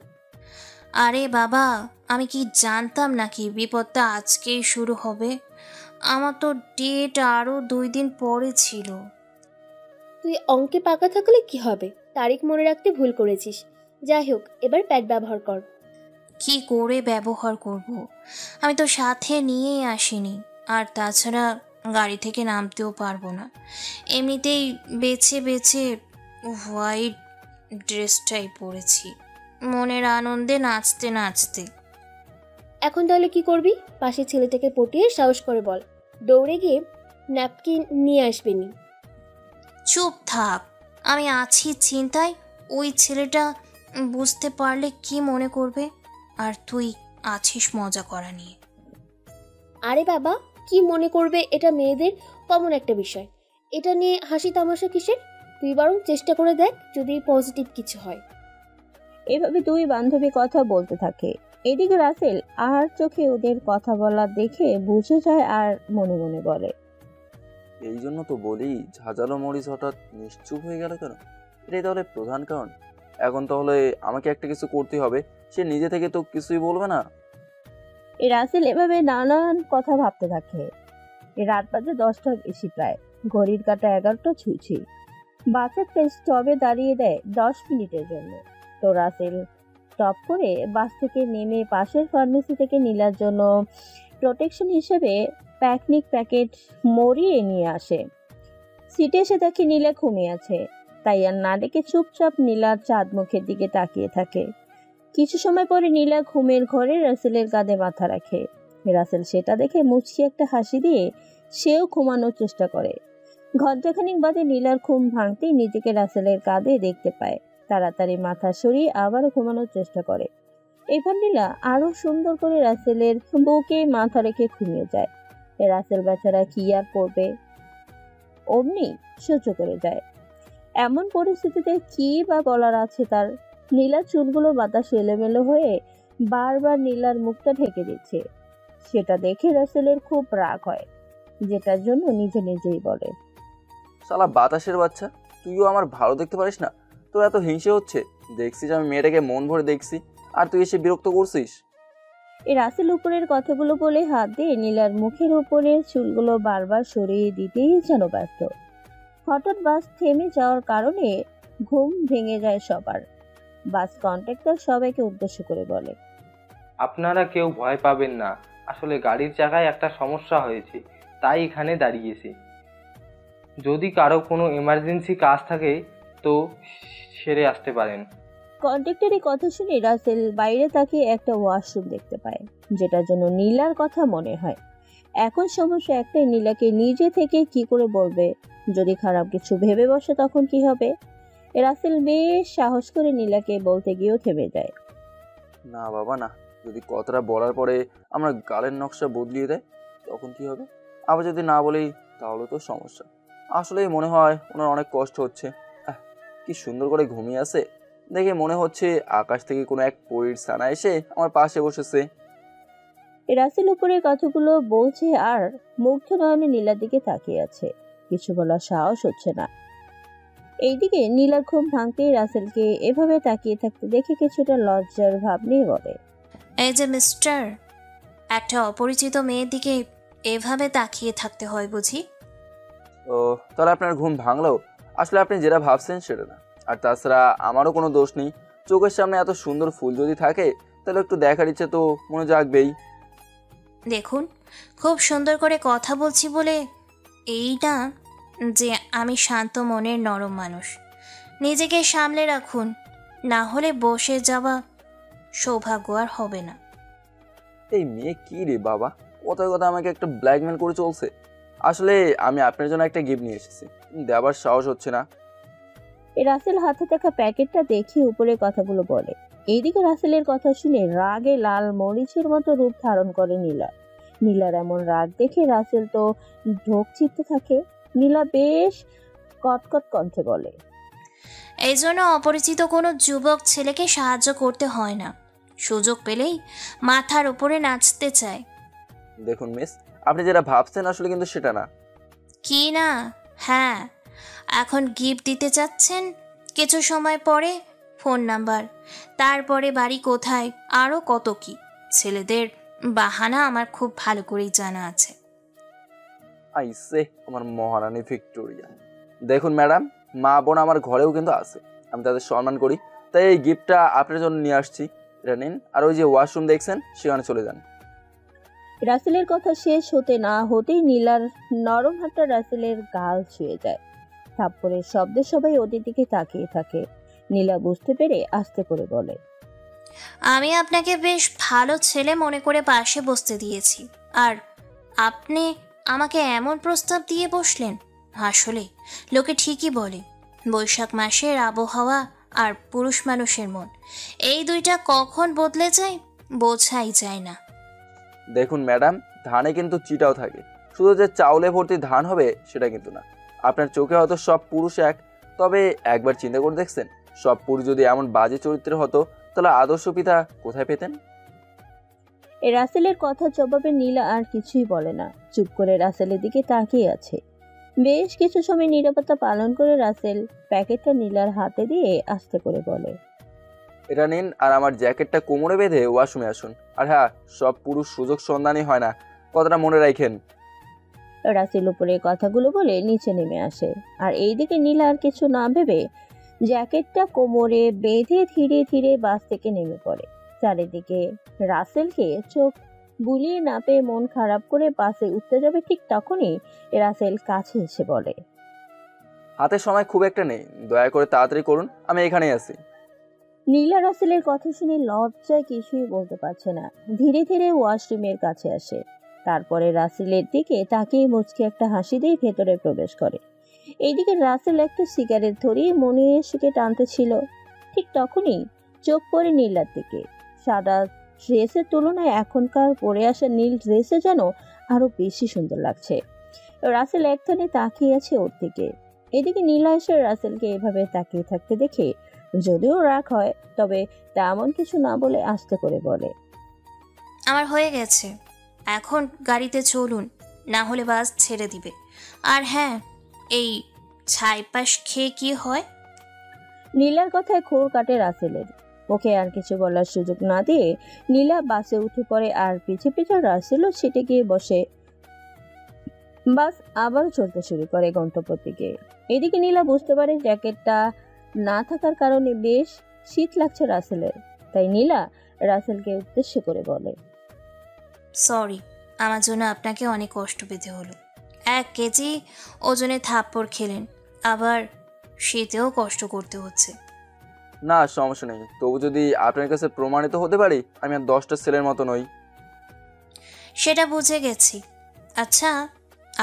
Speaker 7: আরে বাবা, আমি কি জানতাম নাকি বিপদটা আজকেই শুরু হবে? আমার তো ডেট আরও 2 দিন পরে ছিল।
Speaker 9: তুই অঙ্কে পাকা থাকলে কি হবে, তারিখ মনে রাখতে ভুল করেছিস। যাই হোক, এবার প্যাড ব্যবহার কর।
Speaker 7: কি করে ব্যবহার করব? আমি তো সাথে নিয়েই আসিনি, আর তাছাড়া গাড়ি থেকে নামতেও পারবো না। এমনিতেই বেছে বেছে হোয়াইট ড্রেসটাই পরেছি, মনের আনন্দে নাচতে নাচতে।
Speaker 9: এখন তাহলে কি করবি? পাশে ছেলেটাকে পটিয়ে সাহস করে বল, দৌড়ে গিয়ে ন্যাপকিন নিয়ে আসবেনি।
Speaker 7: চুপ থাক, আমি আছি চিন্তায়। ওই ছেলেটা বুঝতে পারলে কি মনে করবে? আর তুই আছিস মজা করা নিয়ে।
Speaker 9: আরে বাবা, কি মনে করবে? এটা মেয়েদের কমন একটা বিষয়। এটা নিয়ে হাসি তামাশা কিসের? তুই বরং চেষ্টা করে দেখ, যদি পজিটিভ কিছু হয়।
Speaker 3: এভাবে দুই বান্ধবী কথা বলতে থাকে। এদিকে রাসেল আর চোখে ওদের কথা বলা দেখে বুঝে যায় আর মনে মনে বলে,
Speaker 2: এই জন্য তো বলি ঝাঁঝালো মরিচ হঠাৎ নিশ্চুপ হয়ে গেল কেন? এটাই তাহলে প্রধান কারণ। এখন তাহলে আমাকে একটা কিছু করতে হবে। সে নিজে থেকে তো কিছুই বলবে না।
Speaker 3: এই রাসেল এভাবে নানান কথা ভাবতে থাকে। রাত বাজে 10টা বেশি প্রায়, ঘড়ির কাঁটা 11টা ছুঁছি। বাস একটা স্টপে দাঁড়িয়ে দেয় 10 মিনিটের জন্য। তো রাসেল স্টপ করে বাস থেকে নেমে পাশের ফার্মেসি থেকে নীলার জন্য প্রোটেকশন হিসেবে প্যাকনিক প্যাকেট মরিয়ে নিয়ে আসে। সিটে এসে দেখে নীলা ঘুমিয়ে আছে, তাই আর না ডেকে চুপচাপ নীলার চাঁদ মুখের দিকে তাকিয়ে থাকে। কিছু সময় পরে নীলা ঘুমের ঘরে রাসেলের কাঁধে মাথা রাখে। রাসেল সেটা দেখে মুচকি একটা হাসি দিয়ে সেও ঘুমানোর চেষ্টা করে। ঘণ্টাখানিক বাদে নীলার ঘুম ভাঙতেই নিজেকে রাসেলের কাঁধে দেখতে পায়। তাড়াতাড়ি মাথা সরিয়ে আবারও ঘুমানোর চেষ্টা করে। এবার নীলা আরো সুন্দর করে রাসেলের বুকে মাথা রেখে ঘুমিয়ে যায়। রাসেল বেচারা কি আর করবে, অমনি সহ্য করে যায়। এমন পরিস্থিতিতে কি বা বলার আছে তার? নীলার চুলগুলো বাতাসে এলোমেলো হয়ে বারবার নীলার মুখটা ঢেকে দিচ্ছে। সেটা দেখে রাসেলের খুব রাগ হয়, যেটার জন্য নিজে নিজেই বলে,
Speaker 2: শালা বাতাসের বাচ্চা, তুইও আমার ভালো দেখতে পারিস না? তোর এত হিংসে হচ্ছে? দেখছিস আমি মেয়েটাকে মন ভরে দেখছি, আর তুই এসে বিরক্ত করছিস।
Speaker 3: এই রাসেল উপরের কথাগুলো বলে হাত দিয়ে নীলার মুখের উপরের চুলগুলো বারবার সরিয়ে দিতেই যেন ব্যস্ত। হঠাৎ বাস থেমে যাওয়ার কারণে ঘুম ভেঙে যায় সবার। বাস কন্ট্রাক্টর সবাইকে উদ্দেশ্য করে বলে,
Speaker 8: আপনারা কেউ ভয় পাবেন না, আসলে গাড়ির চাকায় একটা সমস্যা হয়েছে, তাই এখানে দাঁড়িয়েছি। যদি কারো কোনো এমার্জেন্সি কাজ থাকে তো সেরে আসতে পারেন।
Speaker 3: কন্ট্রাক্টরের কথা শুনে রাসেল বাইরে তাকিয়ে একটা ওয়াশরুম দেখতে পায়, যেটার জন্য নীলার কথা মনে হয়। এখন সমস্যা একটাই, নীলাকে নিজে থেকে কি করে বলবে? যদি খারাপ কিছু ভেবে বসে তখন কি হবে? রাসেল বেশ সাহস করে নীলাকে বলতে গিয়েও থেমে যায়।
Speaker 2: না বাবা না, যদি কথাটা বলার পরে আমরা গালের নকশা বদলিয়ে দেয় তখন কি হবে? আবার যদি না বলি তাহলে তো সমস্যা। আসলেই মনে হয় ওনার অনেক কষ্ট হচ্ছে। কি সুন্দর করে ঘুমিয়ে আছে, দেখে মনে হচ্ছে আকাশ থেকে কোনো এক পরীর ছানা এসে আমার পাশে বসেছে।
Speaker 3: রাসেল উপরের কথাগুলো বলছে আর মুগ্ধ নয়নে নীলার দিকে তাকিয়ে আছে, কিছু বলার সাহস হচ্ছে না। এইদিকে নীলার ঘুম ভাঙতেই রাসেলকে এভাবে তাকিয়ে থাকতে দেখে কিছুটা লজ্জার ভাব নিয়ে বলে,
Speaker 7: এই যে মিস্টার, একটা অপরিচিত মেয়ের দিকে এভাবে তাকিয়ে থাকতে হয় বুঝি?
Speaker 2: ও, তাহলে আপনার ঘুম ভাঙলো? আসলে আপনি যেটা ভাবছেন সেটা না। আর তাছাড়া আমারও কোনো দোষ নেই। চোখের সামনে এত সুন্দর ফুল যদি থাকে তাহলে একটু দেখার ইচ্ছে তো মনে জাগবেই।
Speaker 7: দেখুন, খুব সুন্দর করে কথা বলছি বলে এই না যে আমি শান্ত মনের নরম মানুষ। নিজেকে সামলে রাখুন, না হলে বসে যাওয়া সৌভাগ্য আর হবে না।
Speaker 2: এই মেয়ে কি রে বাবা, কথায় কথা আমাকে একটা ব্ল্যাকমেল করে চলছে। আসলে আমি আপনার জন্য একটা গিফট নিয়ে এসেছি, দেওয়ার সাহস হচ্ছে না।
Speaker 3: রাসেল হাতে থাকা প্যাকেটটা দেখে উপরে কথাগুলো বলে। এইদিকে রাসেলের কথা শুনে রাগে লাল মরিচের মতো রূপ ধারণ করে নীলা। নীলার এমন রাগ দেখে রাসেল তো ঢোক চিপতে থাকে। নীলা বেশ কটকট কণ্ঠে বলে,
Speaker 7: এই জন্য অপরিচিত কোনো যুবক ছেলেকে সাহায্য করতে হয় না, সুযোগ পেলেই মাথার উপরে নাচতে চায়।
Speaker 2: দেখুন মিস, আপনি যেটা ভাবছেন আসলে কিন্তু সেটা না।
Speaker 7: কি না? হ্যাঁ, এখন গিফট দিতে চাচ্ছেন, কিছু সময় পরে ফোন নাম্বার, তারপরে বাড়ি কোথায়, আরও কত কি। ছেলেদের বাহানা আমার খুব ভালো করেই জানা আছে।
Speaker 2: আইসে আমার মহারানী ভিক্টোরিয়া। দেখুন ম্যাডাম, মা বোন আমার ঘরেও কিন্তু আছে, আমি তাদের সম্মান করি। তাই এই গিফটটা আপনার জন্য নিয়ে আসছি। এটা নিন, আর ওই যে ওয়াশরুম দেখছেন সেখানে চলে যান।
Speaker 3: রাসেলের কথা শেষ হতে না হতেই নীলার নরম হাতটা রাসেলের গাল ছুঁয়ে যায়। থাপ্পড়ের শব্দে সবাই ওদের দিকে তাকিয়ে থাকে। নীলা বুঝতে পেরে আস্তে করে বলে,
Speaker 7: আমি আপনাকে বেশ ভালো ছেলে মনে করে পাশে বসতে দিয়েছি, আর আপনি আমাকে এমন প্রস্তাব দিয়ে বসলেন। আসলে লোকে ঠিকই বলে, বৈশাখ মাসের আবহাওয়া আর পুরুষ মানুষের মন, এই দুইটা কখন বদলে যায় বোঝাই যায় না।
Speaker 2: দেখুন ম্যাডাম, ধানে কিন্তু চিটাও থাকে, শুধু যে চাউলে ভর্তি ধান হবে সেটা কিন্তু না। আপনার চোখে হয়তো সব পুরুষ এক, তবে একবার চিন্তা করে দেখছেন সব পুরুষ যদি এমন বাজে চরিত্রের হতো তাহলে আদর্শ পিতা কোথায় পেতেন?
Speaker 3: এই রাসেলের কথার জবাবে নীলা আর কিছুই বলে না, চুপ করে রাসেলের দিকে তাকিয়ে আছে। বেশ কিছু সময় নীরবতা পালন করে রাসেল প্যাকেটটা নীলার হাতে দিয়ে আস্তে করে বলে,
Speaker 2: এটা নিন, আর আমার জ্যাকেটটা কোমরে বেঁধে ওয়াশরুমে আসুন। আর হ্যাঁ, সব পুরুষ সুযোগ সন্ধানী হয় না, কথাটা মনে রাখেন।
Speaker 3: রাসেল উপরে কথাগুলো বলে নিচে নেমে আসে। আর এইদিকে নীলা আর কিছু না ভেবে জ্যাকেটটা কোমরে বেঁধে ধীরে ধীরে বাস থেকে নেমে পড়ে। চারিদিকে রাসেলকে চোখ বুলিয়ে না পেয়ে মন খারাপ করে বাসে উঠতে যাবে, ঠিক তখনই রাসেল কাছে এসে বলে,
Speaker 2: হাতে সময় খুব একটা নেই, দয়া করে তাড়াতাড়ি করুন, আমি এখানেই আছি।
Speaker 3: নীলা রাসেলের কথা শুনে লজ্জায় কিছুই বলতে পারছে না, ধীরে ধীরে ওয়াশরুমের কাছে আসে। তারপরে রাসেলের দিকে তাকিয়ে মুচকি একটা হাসি দিয়ে ভেতরে প্রবেশ করে। এইদিকে রাসেল একটা সিগারেট ধরিয়ে মনে সুখে টানতেছিল। ঠিক তখনই চোখ পড়ে নীলার দিকে। সাদা ড্রেসের তুলনায় এখনকার পরে আসা নীল ড্রেসে যেন আরো বেশি সুন্দর লাগছে। রাসেল একখানে তাকিয়ে আছে ওর দিকে। এদিকে নীলা এসে রাসেলকে এভাবে তাকিয়ে থাকতে দেখে যদিও রাগ হয়, তবে তেমন কিছু না বলে আস্তে করে বলে,
Speaker 7: আমার হয়ে গেছে, এখন গাড়িতে চলুন, না হলে বাস ছেড়ে দিবে। আর হ্যাঁ, এই ছাইপাশ খেয়ে কি হয়?
Speaker 3: নীলার কথায় খোর কাটে রাসেলের। ওকে আর কিছু বলার সুযোগ না দিয়ে নীলা বাসে উঠে পড়ে, আর পিছে পিছে রাসেলও সিটে গিয়ে বসে। বাস আবার চলতে শুরু করে গন্তব্যের দিকে। এদিকে নীলা বুঝতে পারে জ্যাকেটটা না থাকার কারণে বেশ শীত লাগছে রাসেলের। তাই নীলা রাসেলকে উদ্দেশ্য করে বলে,
Speaker 7: সরি, আমার জন্য আপনাকে অনেক কষ্ট পেতে হলো। 1 কেজি ওজনে থাপ্পড় খেলেন, আবার শীতেও কষ্ট করতে হচ্ছে।
Speaker 2: না, সমস্যা নেই, তবু যদি আপনার কাছে প্রমাণিত হতে পারি আমি আর 10টা ছেলের মতো নই।
Speaker 7: সেটা বুঝে গেছি। আচ্ছা,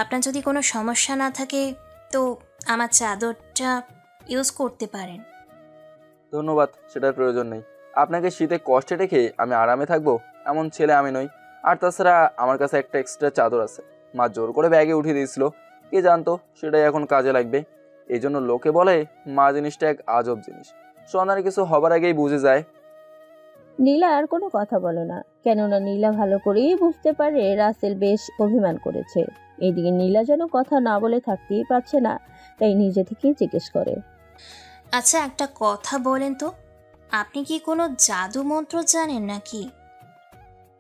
Speaker 7: আপনার যদি কোনো সমস্যা না থাকে তো আমার চাদরটা ইউজ করতে পারেন।
Speaker 2: ধন্যবাদ, সেটার প্রয়োজন নেই। আপনাকে শীতে কষ্টে রেখে আমি আরামে থাকবো এমন ছেলে আমি নই। আর তাছাড়া আমার কাছে একটা এক্সট্রা চাদর আছে, মা জোর করে ব্যাগে উঠিয়ে দিয়েছিল, কে জানতো সেটাই এখন কাজে লাগবে। এই জন্য লোকে বলে মা জিনিসটা এক আজব জিনিস, সন্ধানে কিছু হবার আগেই বুঝে যায়।
Speaker 3: নীলা আর কোনো কথা বলে না, কেননা নীলা ভালো করেই বুঝতে পারে রাসেল বেশ অভিমান করেছে। এদিকে নীলা যেন কথা না বলে থাকতেই পারছে না, তাই নিজে থেকেই জিজ্ঞেস করে,
Speaker 7: আচ্ছা, একটা কথা বলেন তো, আপনি কি কোনো জাদু মন্ত্র জানেন নাকি?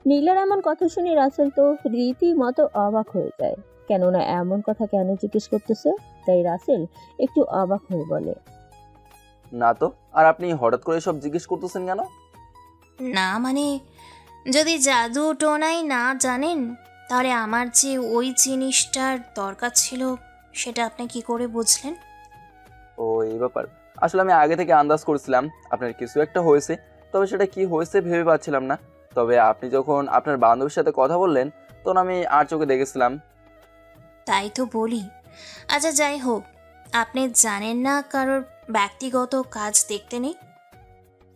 Speaker 3: নীলার এমন কথা শুনে রাসেল তো রীতিমতো অবাক হয়ে যায়, কেননা এমন কথা কেন জিজ্ঞেস করতেছে। তাই রাসেল একটু অবাক হয়ে বলে,
Speaker 2: না তো, আর আপনি হঠাৎ করে সব জিজ্ঞেস করতেছেন কেন?
Speaker 7: না মানে, যদি জাদু টোনাই না জানেন তাহলে আমার যে ওই জিনিসটার দরকার ছিল সেটা আপনি কি করে বুঝলেন?
Speaker 2: ও, এই ব্যাপার। আসলে আমি আগে থেকে আন্দাজ করেছিলাম আপনার কিছু একটা হয়েছে, তবে সেটা কি হয়েছে ভেবে পাচ্ছিলাম না। তবে আপনি যখন আপনার বান্ধবীর সাথে কথা বললেন তখন আমি আর চোখে দেখেছিলাম।
Speaker 7: তাই তো বলি। আচ্ছা, যাই হোক, আপনি জানেন না কারোর ব্যক্তিগত কাজ দেখতে নেই?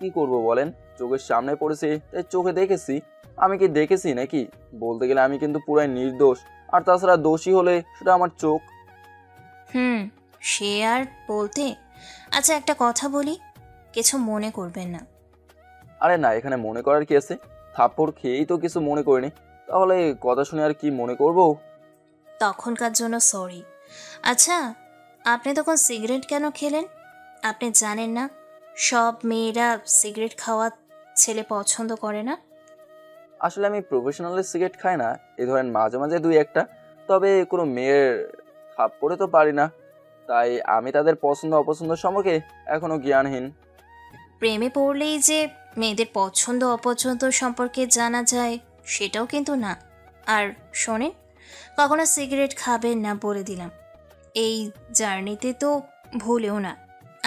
Speaker 2: কি করব বলেন, চোখের সামনে পড়েছে তাই চোখে দেখেছি। আমি কি দেখেছি নাকি? বলতে গেলে আমি কিন্তু পুরাই নির্দোষ, আর তাছাড়া দোষী হলে সেটা আমার চোখ।
Speaker 7: সে আর বলতে। আচ্ছা, একটা কথা বলি, কিছু মনে করবেন না।
Speaker 2: আরে না, এখানে মনে করার কি আছে? থাপ্পড় খেয়েই তো কিছু মনে করিনি, তাহলে কথা শুনে আর কি মনে করব?
Speaker 7: তখনকার জন্য সরি। আচ্ছা, আপনি তখন সিগারেট কেন খেলেন? আপনি জানেন না সব মেয়েরা সিগারেট খাওয়া ছেলে পছন্দ করে না?
Speaker 2: আসলে আমি প্রফেশনালি সিগারেট খাই না, এ ধরেন মাঝে মাঝে 2-1টা। তবে কোনো মেয়ের থাপ্পড়ে তো পারি না, তাই আমি তাদের পছন্দ অপছন্দ সম্পর্কে এখনো জ্ঞানহীন।
Speaker 7: প্রেমে পড়লেই যে মেয়েদের পছন্দ অপছন্দ সম্পর্কে জানা যায় সেটাও কিন্তু না। আর শোনেন, কখনো সিগারেট খাবেন না বলে দিলাম। এই জার্নিতে তো ভুলেও না,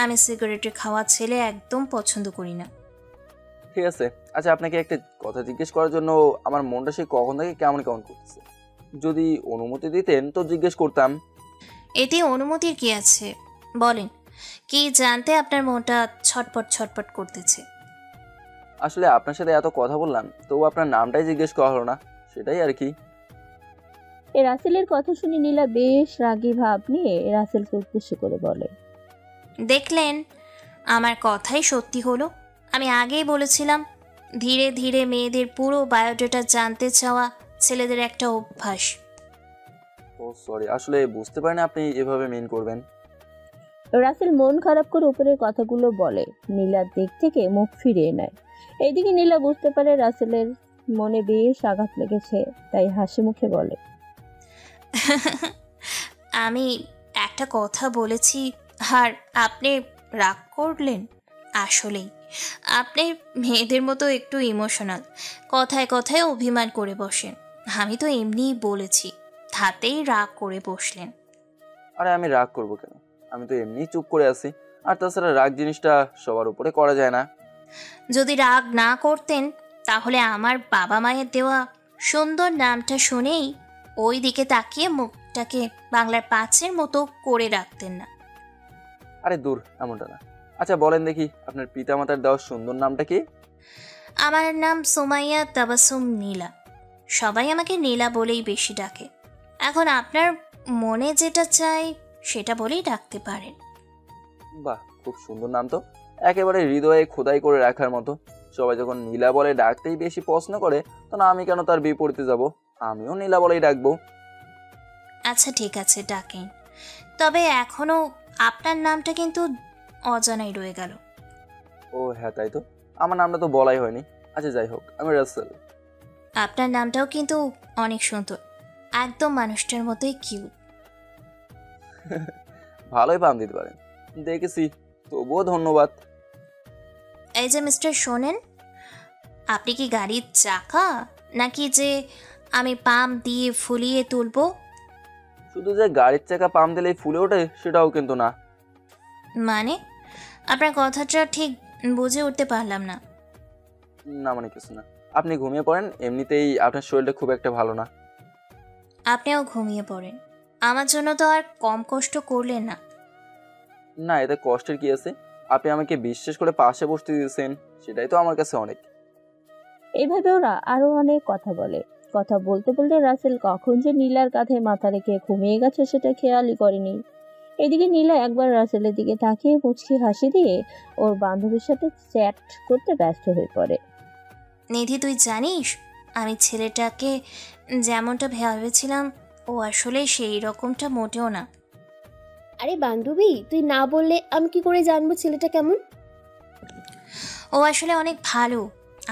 Speaker 7: আমি সিগারেটে খাওয়া ছেলে একদম পছন্দ করি না।
Speaker 2: ঠিক আছে, আচ্ছা আপনাকে একটা কথা জিজ্ঞেস করার জন্য আমার মনটা সেই কখন থেকে কেমন কেমন করতেছে। যদি অনুমতি দিতেন তো জিজ্ঞেস করতাম।
Speaker 7: এতে অনুমতির কি আছে, বলেন কি জানতে আপনার মনটা ছটপট ছটপট করতেছে?
Speaker 2: আসলে আপনার সাথে এত কথা বললাম তবু আপনার নামটাই জিজ্ঞেস করা হলো না, সেটাই আর কি।
Speaker 3: এ রাসেলের কথা শুনে নীলা বেশ রাগী ভাব নিয়ে রাসেলকে উদ্দেশ্য করে বলে,
Speaker 7: দেখলেন, আমার কথাই সত্যি হলো। আমি আগেই বলেছিলাম, ধীরে ধীরে মেয়েদের পুরো বায়োডাটা জানতে চাওয়া ছেলেদের একটা অভ্যাস।
Speaker 2: ও সরি, আসলে বুঝতে পারিনি আপনি এভাবে মেন করবেন।
Speaker 3: রাসেল মন খারাপ করে উপরের কথাগুলো বলে, নীলার দিক থেকে মুখ ফিরিয়ে নেয়। এইদিকে নীলা বুঝতে পারে রাসেলের মনে বেশ আঘাত লেগেছে, তাই হাসি মুখে বলে,
Speaker 7: আমি একটা কথা বলেছি আর আপনি রাগ করলেন? আসলেই আপনি মেয়েদের মতো একটু ইমোশনাল, কথায় কথায় অভিমান করে বসেন। আমি তো এমনিই বলেছি, তাতেই রাগ করে বসলেন।
Speaker 2: আরে আমি রাগ করবো কেন? আমি তো এমনি চুপ করে আছি। আর তাছাড়া রাগ জিনিসটা সবার উপরে করা যায় না।
Speaker 7: যদি রাগ না করতেন তাহলে আমার বাবা মায়ের দেওয়া সুন্দর নামটা শুনেই ওই দিকে তাকিয়ে মুখটাকে বাংলার পাঁচের মতো করে রাখতেন না।
Speaker 2: আরে দূর, এমনটা না। আচ্ছা বলেন দেখি, আপনার পিতামাতার দেওয়া সুন্দর নামটা কি?
Speaker 7: আমার নাম সুমাইয়া তাবাসুম নীলা। সবাই আমাকে নীলা বলেই বেশি ডাকে। এখন আপনার মনে যেটা চাই সেটা বলেই ডাকতে পারেন।
Speaker 2: বাহ, খুব সুন্দর নাম তো, একেবারে হৃদয়ে খোদাই করে রাখার মতো। সবাই যখন নীলা বলে ডাকতেই বেশি পছন্দ করে, তো না আমি কেন তার বিপরীতে যাব? আমিও নীলা বলেই ডাকবো।
Speaker 7: আচ্ছা ঠিক আছে, ডাকেন। তবে এখনো আপনার নামটা কিন্তু অজানাই রয়ে গেল।
Speaker 2: ও হ্যাঁ, তাই তো, আমার নামটা তো বলাই হয়নি। আচ্ছা যাই হোক, আমি রাসেল।
Speaker 7: আপনার নামটাও কিন্তু অনেক সুন্দর, একদম মানুষটার মতোই কিউট।
Speaker 2: ভালোই পাম দিতে পারেন, দেখেছি, তবুও ধন্যবাদ।
Speaker 7: এই যে মিস্টার, শোনেন, আপনি কি গাড়ির চাকা নাকি যে আমি পাম দিয়ে ফুলিয়ে তুলবো?
Speaker 2: শুধু যে গাড়ির চাকা পাম দিলেই ফুলে ওঠে সেটাও কিন্তু না।
Speaker 7: মানে আপনার কথাটা ঠিক বুঝে উঠতে পারলাম না।
Speaker 2: না মানে কিছু না, আপনি ঘুমিয়ে পড়েন, এমনিতেই আপনার শরীরটা খুব একটা ভালো না।
Speaker 7: আপনিও ঘুমিয়ে পড়েন, আমার জন্য তো আর কম কষ্ট করলেন না।
Speaker 2: না, এতে কষ্টের কি আছে? আপনি আমাকে বিশ্বাস করে পাশে বসতে দিয়েছেন, সেটাই তো আমার কাছে অনেক।
Speaker 3: এইভাবে ওরা আরো অনেক কথা বলে। কথা বলতে বলতে রাসেল কখন যে নীলার কাঁধে মাথা রেখে ঘুমিয়ে গেছে সেটা খেয়ালই করেনি। এদিকে নীলা একবার রাসেলের দিকে তাকিয়ে মুচকি হাসি দিয়ে ওর বান্ধবীর সাথে চ্যাট করতে ব্যস্ত হয়ে পড়ে।
Speaker 7: নিধি, তুই জানিস আমি ছেলেটাকে যেমনটা ভেবেছিলাম ও আসলে সেই রকমটা মোটেও না।
Speaker 9: আরে বান্ধবী, তুই না বললে আমি কি করে জানবো ছেলেটা কেমন?
Speaker 7: ও আসলে অনেক ভালো,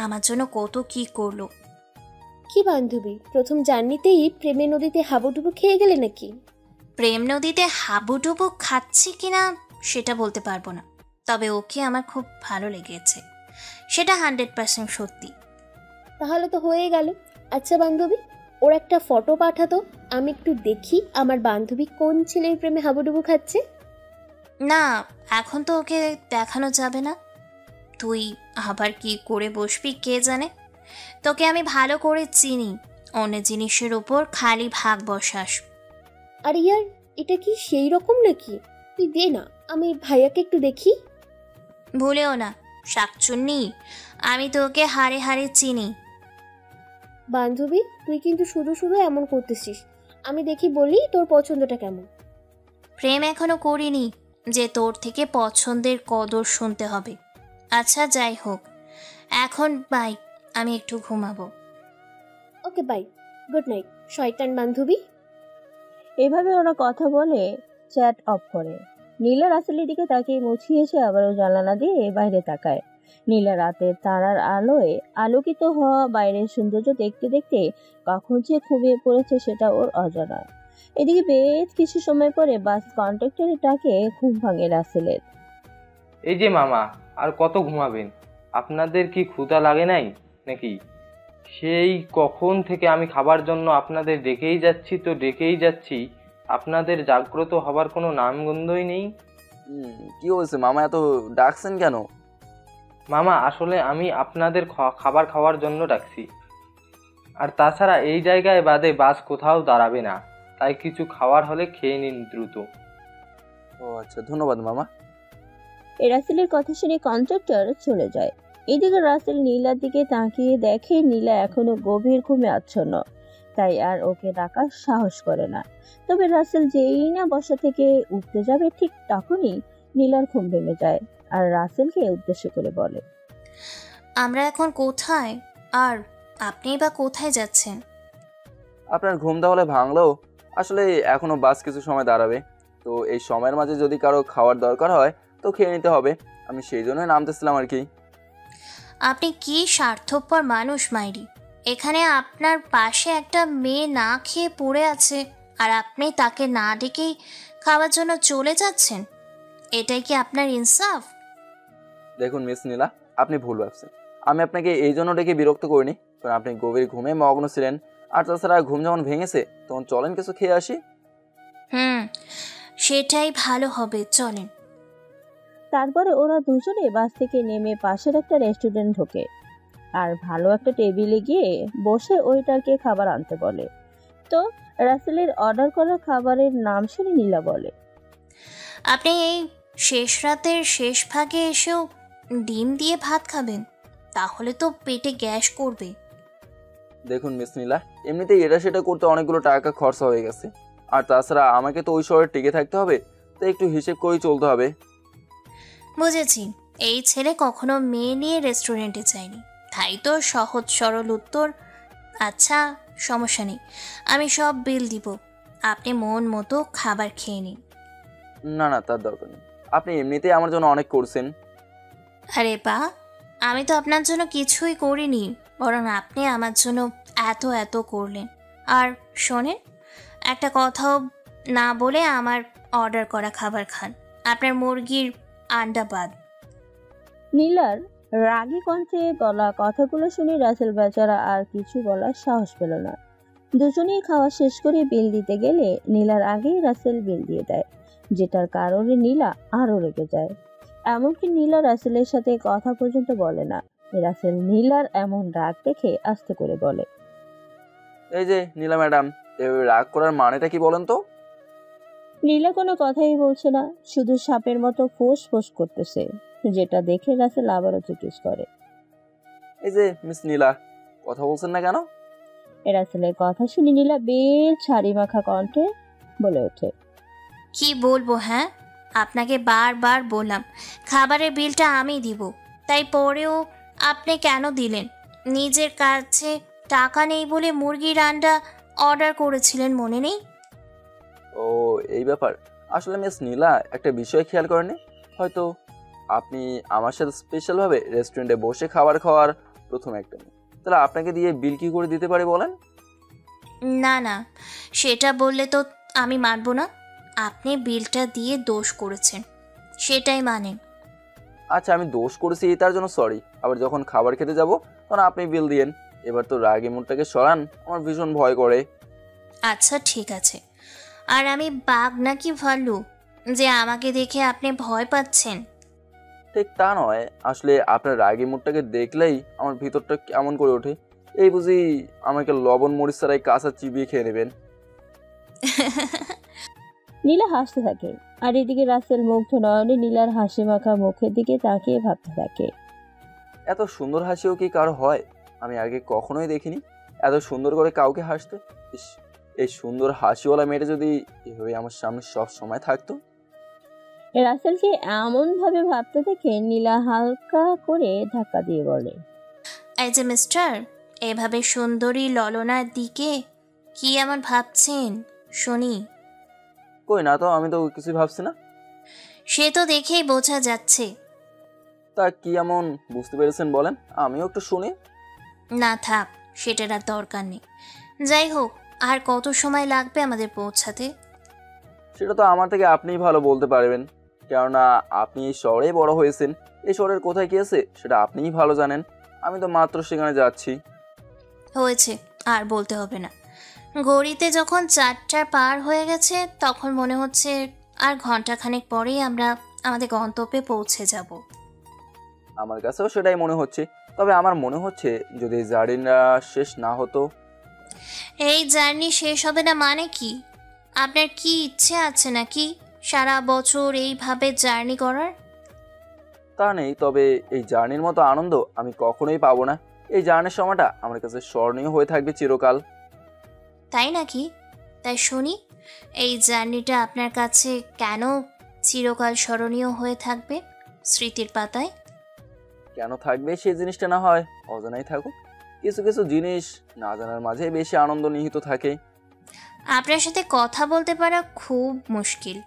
Speaker 7: আমার জন্য কত কি করলো।
Speaker 9: কি বান্ধবী, প্রথম জার্নিতেই প্রেমে নদীতে হাবুডুবু খেয়ে গেলে নাকি?
Speaker 7: প্রেম নদীতে হাবুডুবু খাচ্ছি কিনা সেটা বলতে পারবো না, তবে ওকে আমার খুব ভালো লেগেছে, সেটা 100% সত্যি।
Speaker 9: তাহলে তো হয়ে গেল। আচ্ছা বান্ধবী, ওর একটা ফটো পাঠাতো, আমি একটু দেখি আমার বান্ধবী কোন ছেলের প্রেমে হাবুডুবু খাচ্ছে।
Speaker 7: না, এখন তো ওকে দেখানো যাবে না। তুই আবার কি করে বসবি কে জানে। তোকে আমি ভালো করে চিনি, অন্য জিনিসের উপর খালি ভাগ বসাস।
Speaker 9: আর ইয়ার, এটা কি সেই রকম নাকি? তুই দে না, আমি ভাইয়াকে একটু দেখি।
Speaker 7: ভুলেও না শাকচুন্নি, আমি তোকে হাড়ে হাড়ে চিনি।
Speaker 9: বান্ধবী, তুই কিন্তু শুধু শুধু এমন করতেছিস। আমি দেখি বলি তোর পছন্দটা কেমন।
Speaker 7: প্রেম এখনো করিনি যে তোর থেকে পছন্দের কদর শুনতে হবে। আচ্ছা যাই হোক, এখন বাই, আমি একটু ঘুমাবো।
Speaker 9: ওকে বাই, গুড নাইট শয়তান বান্ধবী।
Speaker 3: এভাবে ওরা কথা বলে চ্যাট অফ করে। নীলা রাসেলের দিকে তাকিয়ে মুছিয়ে এসে আবারও জানালা দিয়ে বাইরে তাকায়। নীলা রাতের তারার আলোয় আলোকিত হওয়া বাইরের সৌন্দর্য দেখতে দেখতে কখন যে ঘুমিয়ে পড়েছে সেটা ওর অজানা। এদিকে বেশ কিছু সময় পরে বাস কন্ট্রাক্টরের ডাকে ঘুম ভাঙে রাসেলের।
Speaker 8: এই যে মামা, আর কত ঘুমাবেন? আপনাদের কি ক্ষুধা লাগে নাই নাকি? সেই কখন থেকে আমি খাবার জন্য আপনাদের ডেকেই যাচ্ছি, আপনাদের জাগ্রত হবার কোনো নামগন্ধই নেই।
Speaker 2: কি হয়েছে মামা, এত ডাকছেন কেন?
Speaker 8: মামা, আসলে আমি আপনাদের খাবার খাওয়ার জন্য ডাকছি। আর তাছাড়া এই জায়গায় বাদে বাস কোথাও দাঁড়াবে না, তাই কিছু খাওয়ার হলে খেয়ে নিন দ্রুত।
Speaker 2: ও আচ্ছা, ধন্যবাদ মামা।
Speaker 3: রাসেলের কথা শুনে কন্ট্রাক্টর চলে যায়। এদিকে রাসেল নীলার দিকে তাকিয়ে দেখে নীলা এখনো গভীর ঘুমে আচ্ছন্ন, তাই আর ওকে ডাকার সাহস করে না। তবে রাসেল যেই না বসা থেকে উঠতে যাবে ঠিক তখনই নীলার ঘুম ভেঙে যায় আর রাসেলকে উদ্দেশ্য করে বলে,
Speaker 7: আমরা এখন কোথায়, আর আপনি বা কোথায় যাচ্ছেন?
Speaker 2: আপনার ঘুম তাহলে ভাঙলো? আসলে এখনো বাস কিছু সময় দাঁড়াবে, তো এই সময়ের মাঝে যদি কারো খাওয়ার দরকার হয় তো খেয়ে নিতে হবে। আমি সেই জন্যই নামতেছিলাম আর কি।
Speaker 7: আপনি কি স্বার্থপর মানুষ মাইরি। এখানে আপনার পাশে একটা মেয়ে না খেয়ে পড়ে আছে, আর আপনি তাকে না ডেকেই খাওয়ার জন্য চলে যাচ্ছেন। এটাই কি আপনার ইনসাফ?
Speaker 2: দেখুন মিস নীলা, আপনি ভুল ভাবছেন। আমি আপনাকে এই জন্য ডেকে বিরক্ত করিনি, কারণ আপনি গভীর ঘুমে মগ্ন ছিলেন। আর তাছাড়া ঘুম যখন ভেঙেছে তখন চলেন কিছু খেয়ে আসি।
Speaker 7: সেটাই ভালো হবে, চলেন।
Speaker 3: তারপরে ওরা দুজনে বাস থেকে নেমে পাশের একটা রেস্টুরেন্ট ঢোকে আর ভালো একটা টেবিলে গিয়ে বসে ওয়েটারকে খাবার আনতে বলে। তো রাসেলের অর্ডার করা খাবারের নাম শুনে নীলা বলে,
Speaker 7: আপনি এই শেষ রাতের শেষ ভাগে এসেও ডিম দিয়ে ভাত খাবেন? তাহলে তো পেটে গ্যাস করবে।
Speaker 2: দেখুন মিস নীলা, এমনিতেই এটা সেটা করতে অনেকগুলো টাকা খরচা হয়ে গেছে, আর তাছাড়া আমাকে তো ওই শহরে টিকে থাকতে হবে, তো একটু হিসেব করেই চলতে হবে।
Speaker 7: বুঝেছি, এই ছেলে কখনো মেয়ে নিয়ে রেস্টুরেন্টে যায়নি, তাই তো সহজ সরল উত্তর। আচ্ছা, সমস্যা নেই, আমি সব বিল দিব, আপনি মন মতো খাবার খেয়ে নিন।
Speaker 2: না না, তার দরকার নেই, আপনি এমনিতেই আমার জন্য অনেক করছেন।
Speaker 7: আরে বা, আমি তো আপনার জন্য কিছুই করিনি, বরং আপনি আমার জন্য এত এত করলেন। আর শোনেন, একটা কথাও না বলে আমার অর্ডার করা খাবার খান, আপনার মুরগির আন্ডা বাদ।
Speaker 3: নীলার রাগী কণ্ঠে বলা কথাগুলো শুনে রাসেল বেচারা আর কিছু বলার সাহস পেল না। দুজনেই খাওয়া শেষ করে বিল দিতে গেলে নীলার আগেই রাসেল বিল দিয়ে দেয়, যেটার কারণে নীলা আরো রেগে যায়। এমনকি নীলা রাসেলের সাথে কথা পর্যন্ত বলে না। রাসেল নীলার এমন রাগ দেখে আস্তে করে বলে,
Speaker 2: এই যে নীলা ম্যাডাম, এভাবে রাগ করার মানেটা কি বলেন তো?
Speaker 3: নীলা কোনো কথাই বলছে না, শুধু সাপের মতো ফোঁস ফোঁস করতেছে, যেটা দেখে রাসেল আবারও জিজ্ঞেস করে,
Speaker 2: এই যে মিস নীলা, কথা বলছেন না কেন?
Speaker 3: রাসেলের কথা শুনে নীলা বেশ ছাড়ি মাখা কণ্ঠে বলে ওঠে,
Speaker 7: কি বলবো? হ্যাঁ, আপনাকে বারবার বললাম খাবারের বিলটা আমি দিব, তাই পরেও আপনি কেন দিলেন? নিজের কাছে টাকা নেই বলে মুরগির আন্ডা অর্ডার করেছিলেন, মনে নেই?
Speaker 2: ও এই ব্যাপার। আসলে মিস নীলা, একটা বিষয় খেয়াল করেনি হয়তো, আপনি আমার সাথে স্পেশালভাবে রেস্টুরেন্টে বসে খাবার খাওয়ার প্রথম একটা মেয়ে, তাহলে আপনাকে দিয়ে বিল কি করে দিতে পারি বলেন?
Speaker 7: না না, সেটা বললে তো আমি মানব না। আপনি বিলটা দিয়ে দোষ করেছেন, সেটাই মানেন।
Speaker 2: আচ্ছা, আমি দোষ করেছি তার জন্য সরি, আবার যখন খাবার খেতে যাব তখন আপনি বিল দিয়েন। এবার তো রাগি মুডটাকে সরান, আমার ভীষণ ভয় করে।
Speaker 7: আচ্ছা ঠিক আছে, আর আমি বাঘ নাকি ভাল্লু যে আমাকে দেখে আপনি ভয় পাচ্ছেন?
Speaker 2: ঠিক তা নয়, আসলে আপনার রাগি মুডটাকে দেখলেই আমার ভিতরটা কেমন করে ওঠে। এই বুঝি আমাকে লবণ মরিচ ছাড়াই কাঁচা চিবিয়ে খেয়ে নেবেন?
Speaker 3: নীলা হাসতে থাকে আর এদিকে রাসেল মুগ্ধ নয়নে নীলার হাসি মাখা মুখের দিকে তাকিয়ে ভাবতে থাকে,
Speaker 2: এত সুন্দর হাসিও কি কারো হয়? আমি আগে কখনোই দেখিনি এত সুন্দর করে কাউকে হাসতে। ইস, এই সুন্দর হাসিওয়ালা মেয়েটা যদি এভাবে আমার সামনে সব সময় থাকতো।
Speaker 3: রাসেলকে এমন ভাবে ভাবতে দেখে নীলা হালকা করে ধাক্কা দিয়ে বলে,
Speaker 7: এই যে মিস্টার, এভাবে সুন্দরী ললনার দিকে কি এমন ভাবছেন শুনি?
Speaker 2: কই না তো, আমি তো কিছু ভাবছি না।
Speaker 7: সে তো দেখেই বোঝা যাচ্ছে।
Speaker 2: তা কি এমন বুঝতে পেরেছেন বলেন, আমিও একটু শুনি।
Speaker 7: না থাক, সেটার আর দরকার নেই। যাই হোক, আর কত সময় লাগবে আমাদের পৌঁছাতে?
Speaker 2: সেটা তো আমার থেকে আপনিই ভালো বলতে পারবেন। কেননা আপনি এই শহরে বড় হয়েছেন। এই শহরের কোথায় কি আছে সেটা আপনিই ভালো জানেন। আমি তো মাত্র সেখানে যাচ্ছি।
Speaker 7: হয়েছে, আর বলতে হবে না। ঘড়িতে যখন 4টা পার হয়ে গেছে তখন মনে হচ্ছে আর ঘন্টাখানেক পরেই আমরা আমাদের গন্তব্যে পৌঁছে যাব।
Speaker 2: আমার কাছেও সেটাই মনে হচ্ছে। তবে আমার মনে হচ্ছে যদি এই জার্নিটা শেষ না হতো।
Speaker 7: এই জার্নি শেষ হবে না মানে কি? আপনার কি ইচ্ছে আছে নাকি সারা বছর এইভাবে জার্নি করার?
Speaker 2: তা নেই, তবে এই জার্নির মতো আনন্দ আমি কখনোই পাবো না। এই জার্নির সময়টা আমার কাছে স্মরণীয় হয়ে থাকবে চিরকাল।
Speaker 7: তাই নাকি? তাই শুনি, এই জার্নিটা আপনার কাছে কেন চিরকাল স্মরণীয় হয়ে থাকবে স্মৃতির পাতায়?
Speaker 2: কেন থাকবে সেই জিনিসটা না হয় অজানাই থাকুক। কিছু কিছু জিনিস না জানার মাঝে বেশি আনন্দ নিহিত থাকে।
Speaker 7: আপনার সাথে কথা বলতে পারা খুব মুশকিল।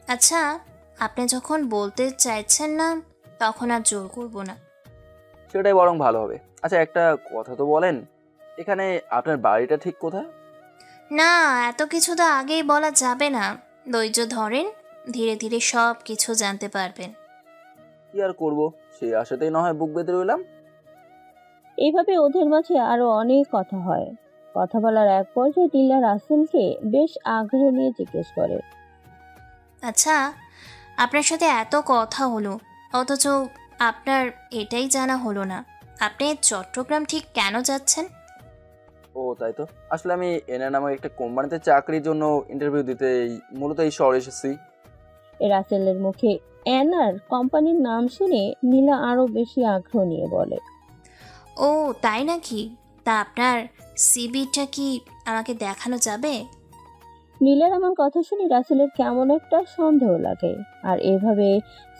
Speaker 7: আচ্ছা, আপনি যখন বলতে চাইছেন না তখন আর জোর করব না।
Speaker 2: সেটাই বরং ভালো হবে। আচ্ছা, একটা কথা তো বলেন, এখানে আপনার বাড়িটা ঠিক কোথায়?
Speaker 7: না, এত কিছু তো আগেই বলা যাবে না। ধৈর্য ধরেন, ধীরে ধীরে সব কিছু জানতে পারবেন।
Speaker 2: কি আর করবো, সেই আশাতেই না হয় বুক বেঁধে রইলাম।
Speaker 3: এইভাবে ওদের মাঝে আরো অনেক কথা হয়। কথা বলার এক পর্যায়ে নীলা রাসেলকে বেশ আগ্রহ নিয়ে জিজ্ঞেস করে,
Speaker 7: আচ্ছা, আপনার সাথে এত কথা হলো অথচ আপনার এটাই জানা হলো না আপনি চট্টগ্রাম ঠিক কেন যাচ্ছেন?
Speaker 2: ও তাই তো, আসলে আমি এনআর নামক একটা কোম্পানিতে চাকরির জন্য ইন্টারভিউ দিতে মূলত এই শহরে এসেছি।
Speaker 3: রাসেলের মুখে অ্যানার কোম্পানির নাম শুনে নীলা আরো বেশি আগ্রহ নিয়ে বলে,
Speaker 7: ও তাই নাকি? তা আপনার সিবিটা কি আমাকে দেখানো যাবে?
Speaker 3: নীলার এমন কথা শুনে রাসেলের কেমন একটা সন্দেহ লাগে। আর এভাবে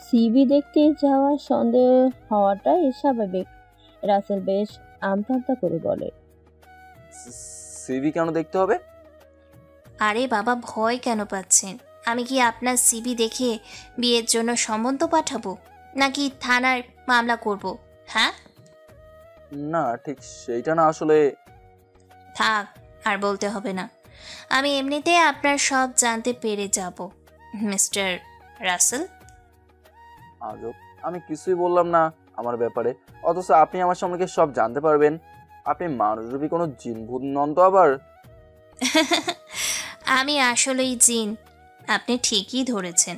Speaker 3: সিবি দেখতে যাওয়ার সন্দেহ হওয়াটাই স্বাভাবিক। রাসেল বেশ আমতা করে বলে,
Speaker 2: সিভি কেন দেখতে হবে?
Speaker 7: আরে বাবা, ভয় কেন পাচ্ছেন? আমি কি আপনার সিবি দেখে বিয়ের জন্য সম্বন্ধ পাঠাবো নাকি থানায় মামলা করব? হ্যাঁ
Speaker 2: না, ঠিক সেইটা না আসলে।
Speaker 7: থাক, আর বলতে হবে না। আমি এমনিতে আপনার সব জানতে পেরে যাব মিস্টার রাসেল।
Speaker 2: আজব, আমি কিছুই বললাম না আমার ব্যাপারে, অথচ আপনি আমার সম্পর্কে সব জানতে পারবেন। আপনি মানুষরূপী কোনো জিনভূত নন তো আবার?
Speaker 7: আমি আসলেই জিন, আপনি ঠিকই ধরেছেন।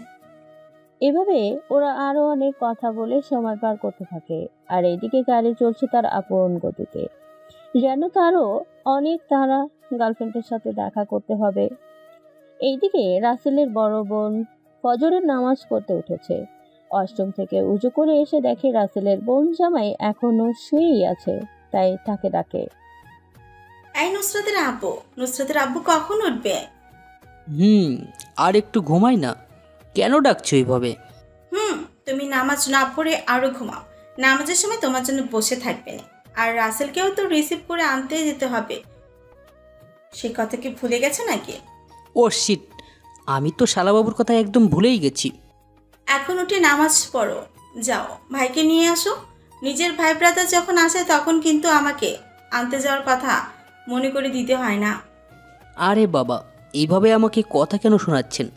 Speaker 3: এভাবে ওরা আরো অনেক কথা বলে সময় পার করতে থাকে। আর এইদিকে গাড়ি চলছে তার আপন গতিতে, যেন তারও অনেক তারা গার্লফ্রেন্ডের সাথে দেখা করতে হবে। এইদিকে রাসেলের বড় বোন ফজরের নামাজ পড়তে উঠেছে। অষ্টম থেকে উজু করে এসে দেখে রাসেলের বোন জামাই এখনো শুয়েই আছে, তাই তাকে ডাকে,
Speaker 10: এই নুসরাতের আব্বু কখন উঠবে?
Speaker 11: আর একটু ঘুমাই না। কেন ডাকছো এইভাবে?
Speaker 10: তুমি নামাজ না পড়ে আরো ঘুমাও। নামাজের সময় তোমার জন্য বসে থাকবে না। আর রাসেলকেও তো রিসিভ করে আনতে যেতে হবে। সে কথা কি ভুলে গেছে নাকি?
Speaker 11: ও শিট, আমি তো শালাবাবুর কথা একদম ভুলেই গেছি।
Speaker 10: এখন উঠে নামাজ পড়ো, যাও ভাইকে নিয়ে আসো। নিজের ভাই ব্রাদার যখন আসে তখন কিন্তু আমাকে আনতে যাওয়ার কথা মনে করে দিতে হয় না।
Speaker 11: আরে বাবা, এইভাবে আমাকে কথা কেন শোনাচ্ছেন?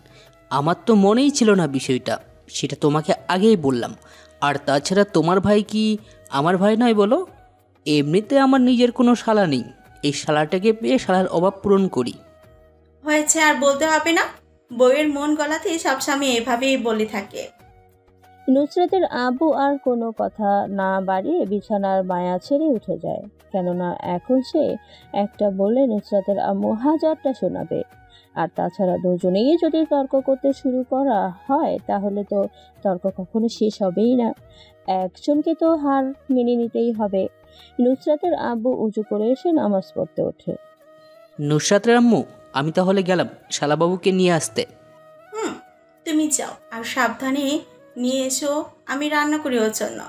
Speaker 11: আমার তো মনেই ছিল না বিষয়টা, সেটা তোমাকে আগেই বললাম। আর তাছাড়া তোমার ভাই কি আমার ভাই নয় বলো? এমনিতে আমার নিজের কোনো শালা নেই, এই শালাটাকে পেয়ে শালার অভাব পূরণ করি।
Speaker 10: হয়েছে, আর বলতে হবে না। বইয়ের মন গলাতে সবসময় এভাবেই বলে থাকে।
Speaker 3: নুসরাতের আব্বু আর কোনো কথা না বাড়িয়ে বিছানার মায়া ছেড়ে উঠে যায়। কেননা এখন সে একটা বললে নুসরাতের আম্মু হাজারটা শোনাবে। আর তাছাড়া দুজনেই যদি তর্ক করতে শুরু করা হয় তাহলে তো তর্ক কখনো শেষ হবেই না। একজনকে তো হার মেনে নিতেই হবে। নুসরাতের আব্বু উঁচু করে এসে নামাজ পড়তে ওঠে।
Speaker 11: নুসরাতের আম্মু, আমি তাহলে গেলাম শালাবাবুকে নিয়ে আসতে।
Speaker 10: তুমি যাও, আর সাবধানে নিয়ে এসো, আমি রান্না করি ওর জন্য।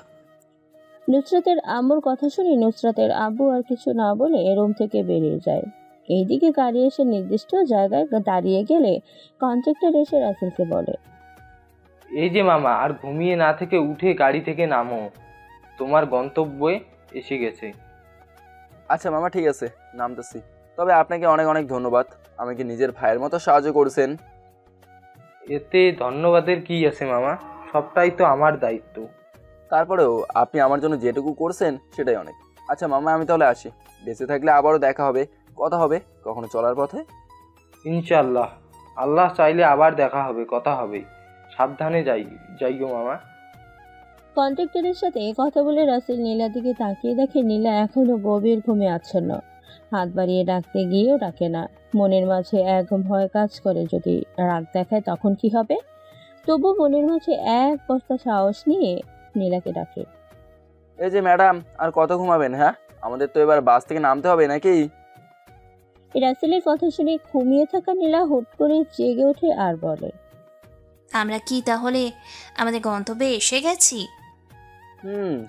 Speaker 3: নুসরাতের আম্মুর কথা শুনে নুসরাতের আব্বু আর কিছু না বলে রুম থেকে বেরিয়ে যায়। এইদিকে গাড়ি এসে নির্দিষ্ট জায়গায় দাঁড়িয়ে গেলে কন্ট্রাক্টর এসে রাসেলকে বলে,
Speaker 8: এই যে মামা, আর ঘুমিয়ে না থেকে উঠে গাড়ি থেকে নামো, তোমার গন্তব্যে এসে গেছে।
Speaker 2: আচ্ছা মামা, ঠিক আছে, নামতেছি। তবে আপনাকে অনেক অনেক ধন্যবাদ, আমাকে নিজের ভাইয়ের মতো সাহায্য করেছেন।
Speaker 8: এতে ধন্যবাদের কি আছে মামা, সবটাই তো আমার দায়িত্ব।
Speaker 2: তারপরেও আপনি আমার জন্য যেটুকু করছেন সেটাই অনেক। আচ্ছা মামা, আমি তাহলে আসি। বেঁচে থাকলে আবারও দেখা হবে, কথা হবে কখনো চলার পথে।
Speaker 8: ইনশাল্লাহ, আল্লাহ চাইলে আবার দেখা হবে, কথা হবে। সাবধানে যাই গো মামা।
Speaker 3: কন্ট্রাক্টরের সাথে কথা বলে রাসেল নীলার দিকে তাকিয়ে দেখে নীলা এখনো গভীর ঘুমে আচ্ছন্ন। হাত বাড়িয়ে ডাকতে গিয়েও ডাকে না। মনের মাঝে এক ভয় কাজ করে, যদি রাগ দেখায় তখন কি হবে। তবু মনের মাঝে এক বস্তা সাহস নিয়ে নীলাকে ডাকে।
Speaker 2: এই যে ম্যাডাম, আর কত ঘুমাবেন? হ্যাঁ, আমাদের তো এবার বাস থেকে নামতে হবে নাকি?
Speaker 3: রাসেলের কথা শুনে ঘুমিয়ে থাকা নীলা হুট করে জেগে ওঠে আর বলে,
Speaker 7: আমরা কি তাহলে আমাদের গন্তব্যে এসে গেছি?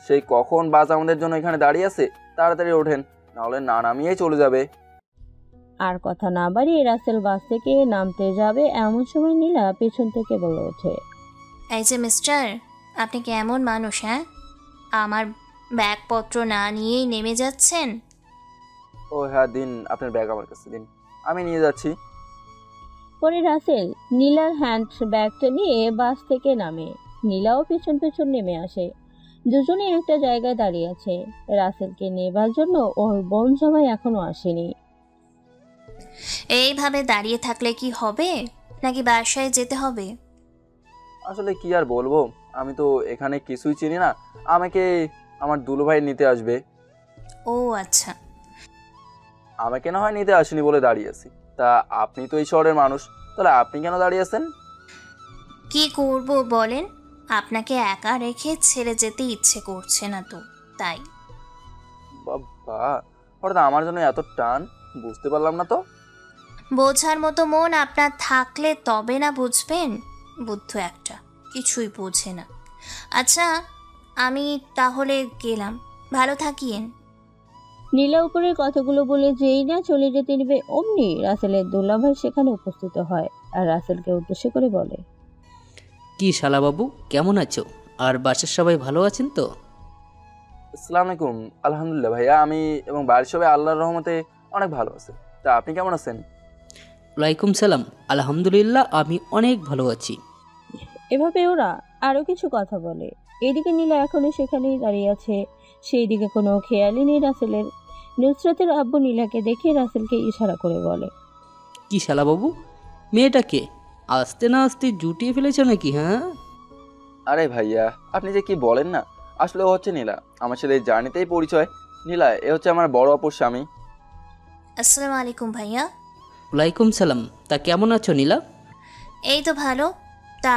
Speaker 2: সেই কখন বাস আমাদের জন্য এখানে দাঁড়িয়ে আছে। তাড়াতাড়ি ওঠেন, নাহলে না নামিয়েই চলে যাবে।
Speaker 3: আর কথা না বাড়িয়ে রাসেল বাস থেকে নামতে যাবে এমন সময় নীলা পেছন থেকে বলে ওঠে,
Speaker 7: এই যে মিস্টার, আপনি কেমন মানুষ? হ্যাঁ, আমার ব্যাগপত্র না নিয়েই নেমে যাচ্ছেন?
Speaker 2: ও হ্যাঁ, দিন আপনার ব্যাগ আমার কাছে দিন, আমি নিয়ে যাচ্ছি।
Speaker 3: পরে রাসেল নীলার হ্যান্ড ব্যাগটা নিয়ে বাস থেকে নামে। নীলাও পেছন পেছন নেমে আসে। দুজনে একটা জায়গায় দাঁড়িয়ে আছে। রাসেলকে নেবার জন্য ওর বোন জামাই এখনো আসেনি।
Speaker 7: এইভাবে দাঁড়িয়ে থাকলে কি হবে, নাকি বাসায় যেতে হবে?
Speaker 2: আসলে কি আর বলবো, আমি তো এখানে কিছুই চিনি না। আমাকে আমার দুলুভাই নিতে আসবে।
Speaker 7: ও আচ্ছা।
Speaker 2: আমাকে না হয় নিতে আসেনি বলে দাঁড়িয়ে আছি। তা আপনি তো এই শহরের মানুষ, তাহলে আপনি কেন দাঁড়িয়ে আছেন?
Speaker 7: কি করব বলেন, আপনাকে একা রেখে ছেড়ে যেতে ইচ্ছে করছে না তো, তাই।
Speaker 2: বাবা, হঠাৎ আমার জন্য এত টান, বুঝতে পারলাম না তো।
Speaker 7: বোঝার মতো মন আপনার থাকলে তবে না বুঝবেন। বুদ্ধ একটা, কিছুই বোঝে না। আচ্ছা, আমি তাহলে গেলাম, ভালো থাকিয়েন।
Speaker 3: নীলা উপরের কথাগুলো বলে যেই না চলে যেতে নিবে, অমনি রাসেলের দুলাভাই সেখানে উপস্থিত হয় আর রাসেলকে উদ্দেশ্য করে বলে,
Speaker 11: কি শালাবাবু, কেমন আছো? আর বাসার সবাই ভালো আছেন তো?
Speaker 2: আসসালামু আলাইকুম। আলহামদুলিল্লাহ ভাইয়া, আমি এবং বাড়ির সবাই আল্লাহর রহমতে অনেক ভালো আছে। তা আপনি কেমন আছেন?
Speaker 11: ওয়ালাইকুম সালাম, আলহামদুলিল্লাহ আমি অনেক ভালো আছি।
Speaker 3: এভাবে ওরা আরো কিছু কথা বলে। এদিকে নীলা এখনো সেখানেই দাঁড়িয়ে আছে। সেই দিকে কোনো খেয়ালই নেই রাসেলের। নুসরাতের আব্বু নীলাকে দেখে রাসেলকে ইশারা করে বলে,
Speaker 11: কি শালাবাবু, মেয়েটাকে আসতে না আসতে জুটিয়ে ফেলেছ নাকি? হ্যাঁ,
Speaker 2: আরে ভাইয়া, আপনি যে কি বলেন না। আসলে ও হচ্ছে নীলা, আমার সাথে এই জার্নিতেই পরিচয়। নীলা, এ হচ্ছে আমার বড় আপুর স্বামী।
Speaker 7: আসসালামু আলাইকুম ভাইয়া।
Speaker 11: ওয়ালাইকুম সালাম। তা কেমন আছো নীলা?
Speaker 7: এই তো ভালো। তা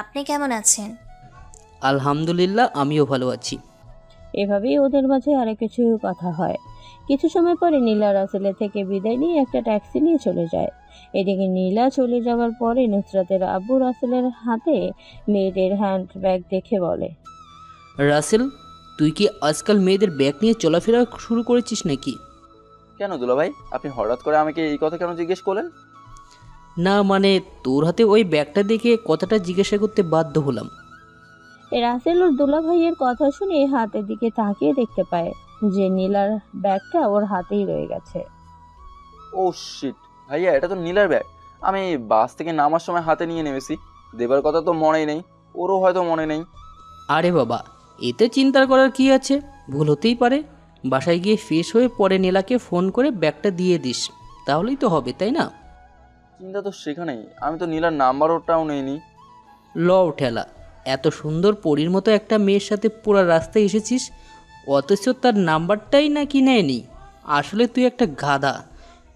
Speaker 7: আপনি কেমন আছেন?
Speaker 11: আলহামদুলিল্লাহ আমিও ভালো আছি।
Speaker 3: এভাবেই ওদের মাঝে আরো কিছু কথা হয়। কিছু সময় পরে নীলা রাসেলের থেকে বিদায় নিয়ে একটা ট্যাক্সি নিয়ে চলে যায়। এদিকে নীলা চলে যাওয়ার পরে নুসরাতের আব্বু রাসেলের হাতে মেয়েদের হ্যান্ড ব্যাগ দেখে বলে,
Speaker 11: রাসেল, তুই কি আজকাল মেয়েদের ব্যাগ নিয়ে চলাফেরা শুরু করেছিস নাকি?
Speaker 2: কেন দুলাভাই, আপনি হঠাৎ করে আমাকে এই কথা কেন জিজ্ঞেস করলেন?
Speaker 11: না মানে তোর হাতে ওই ব্যাগটা দেখে কথাটা জিজ্ঞাসা করতে বাধ্য হলাম।
Speaker 3: রাসেল ওর দুলাভাইয়ের কথা শুনে হাতের দিকে তাকিয়ে দেখতে পায় যে নীলার ব্যাগটা ওর হাতেই রয়ে গেছে।
Speaker 2: ও শিট, ভাইয়া এটা তো নীলার ব্যাগ। আমি বাস থেকে নামার সময় হাতে নিয়ে নেমেছি, দেবার কথা তো মনেই নেই, ওরও হয়তো মনে নেই।
Speaker 11: আরে বাবা, এতে চিন্তা করার কি আছে, ভুল হতেই পারে। বাসায় গিয়ে ফ্রেশ হয়ে পরে নীলাকে ফোন করে ব্যাগটা দিয়ে দিস, তাহলেই তো হবে, তাই না?
Speaker 2: চিন্তা তো সেখানেই, আমি তো নীলার নাম্বারটাও নেইনি।
Speaker 11: লও ঠেলা, এত সুন্দর পরীর মতো একটা মেয়ের সাথে পুরো রাস্তায় এসেছিস, অথচ তার নাম্বারটাই নাকি নেয়নি। আসলে তুই একটা গাধা।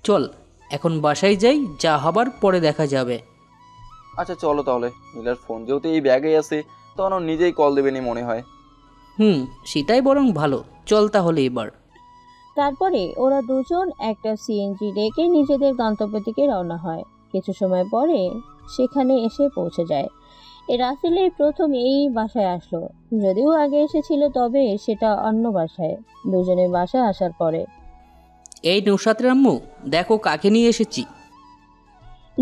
Speaker 11: চল এখন বাসায় যাই, যা হবার পরে দেখা যাবে।
Speaker 2: আচ্ছা চলো তাহলে। নীলার ফোন যেহেতু এই ব্যাগেই আছে, তখন ও নিজেই কল দেবেনি মনে হয়।
Speaker 11: সেটাই বরং ভালো। চল তাহলে এবার।
Speaker 3: তারপরে ওরা দুজন একটা সিএনজি ডেকে নিজেদের গন্তব্যের দিকে রওনা হয়। কিছু সময় পরে সেখানে এসে পৌঁছে যায়। রাসেলের প্রথম এই বাসায় আসলো, যদিও আগে এসেছিল তবে সেটা অন্য বাসায়। দুজনের বাসায় আসার পরে,
Speaker 11: এই নুসরাতের আম্মু, দেখো কাকে নিয়ে এসেছি।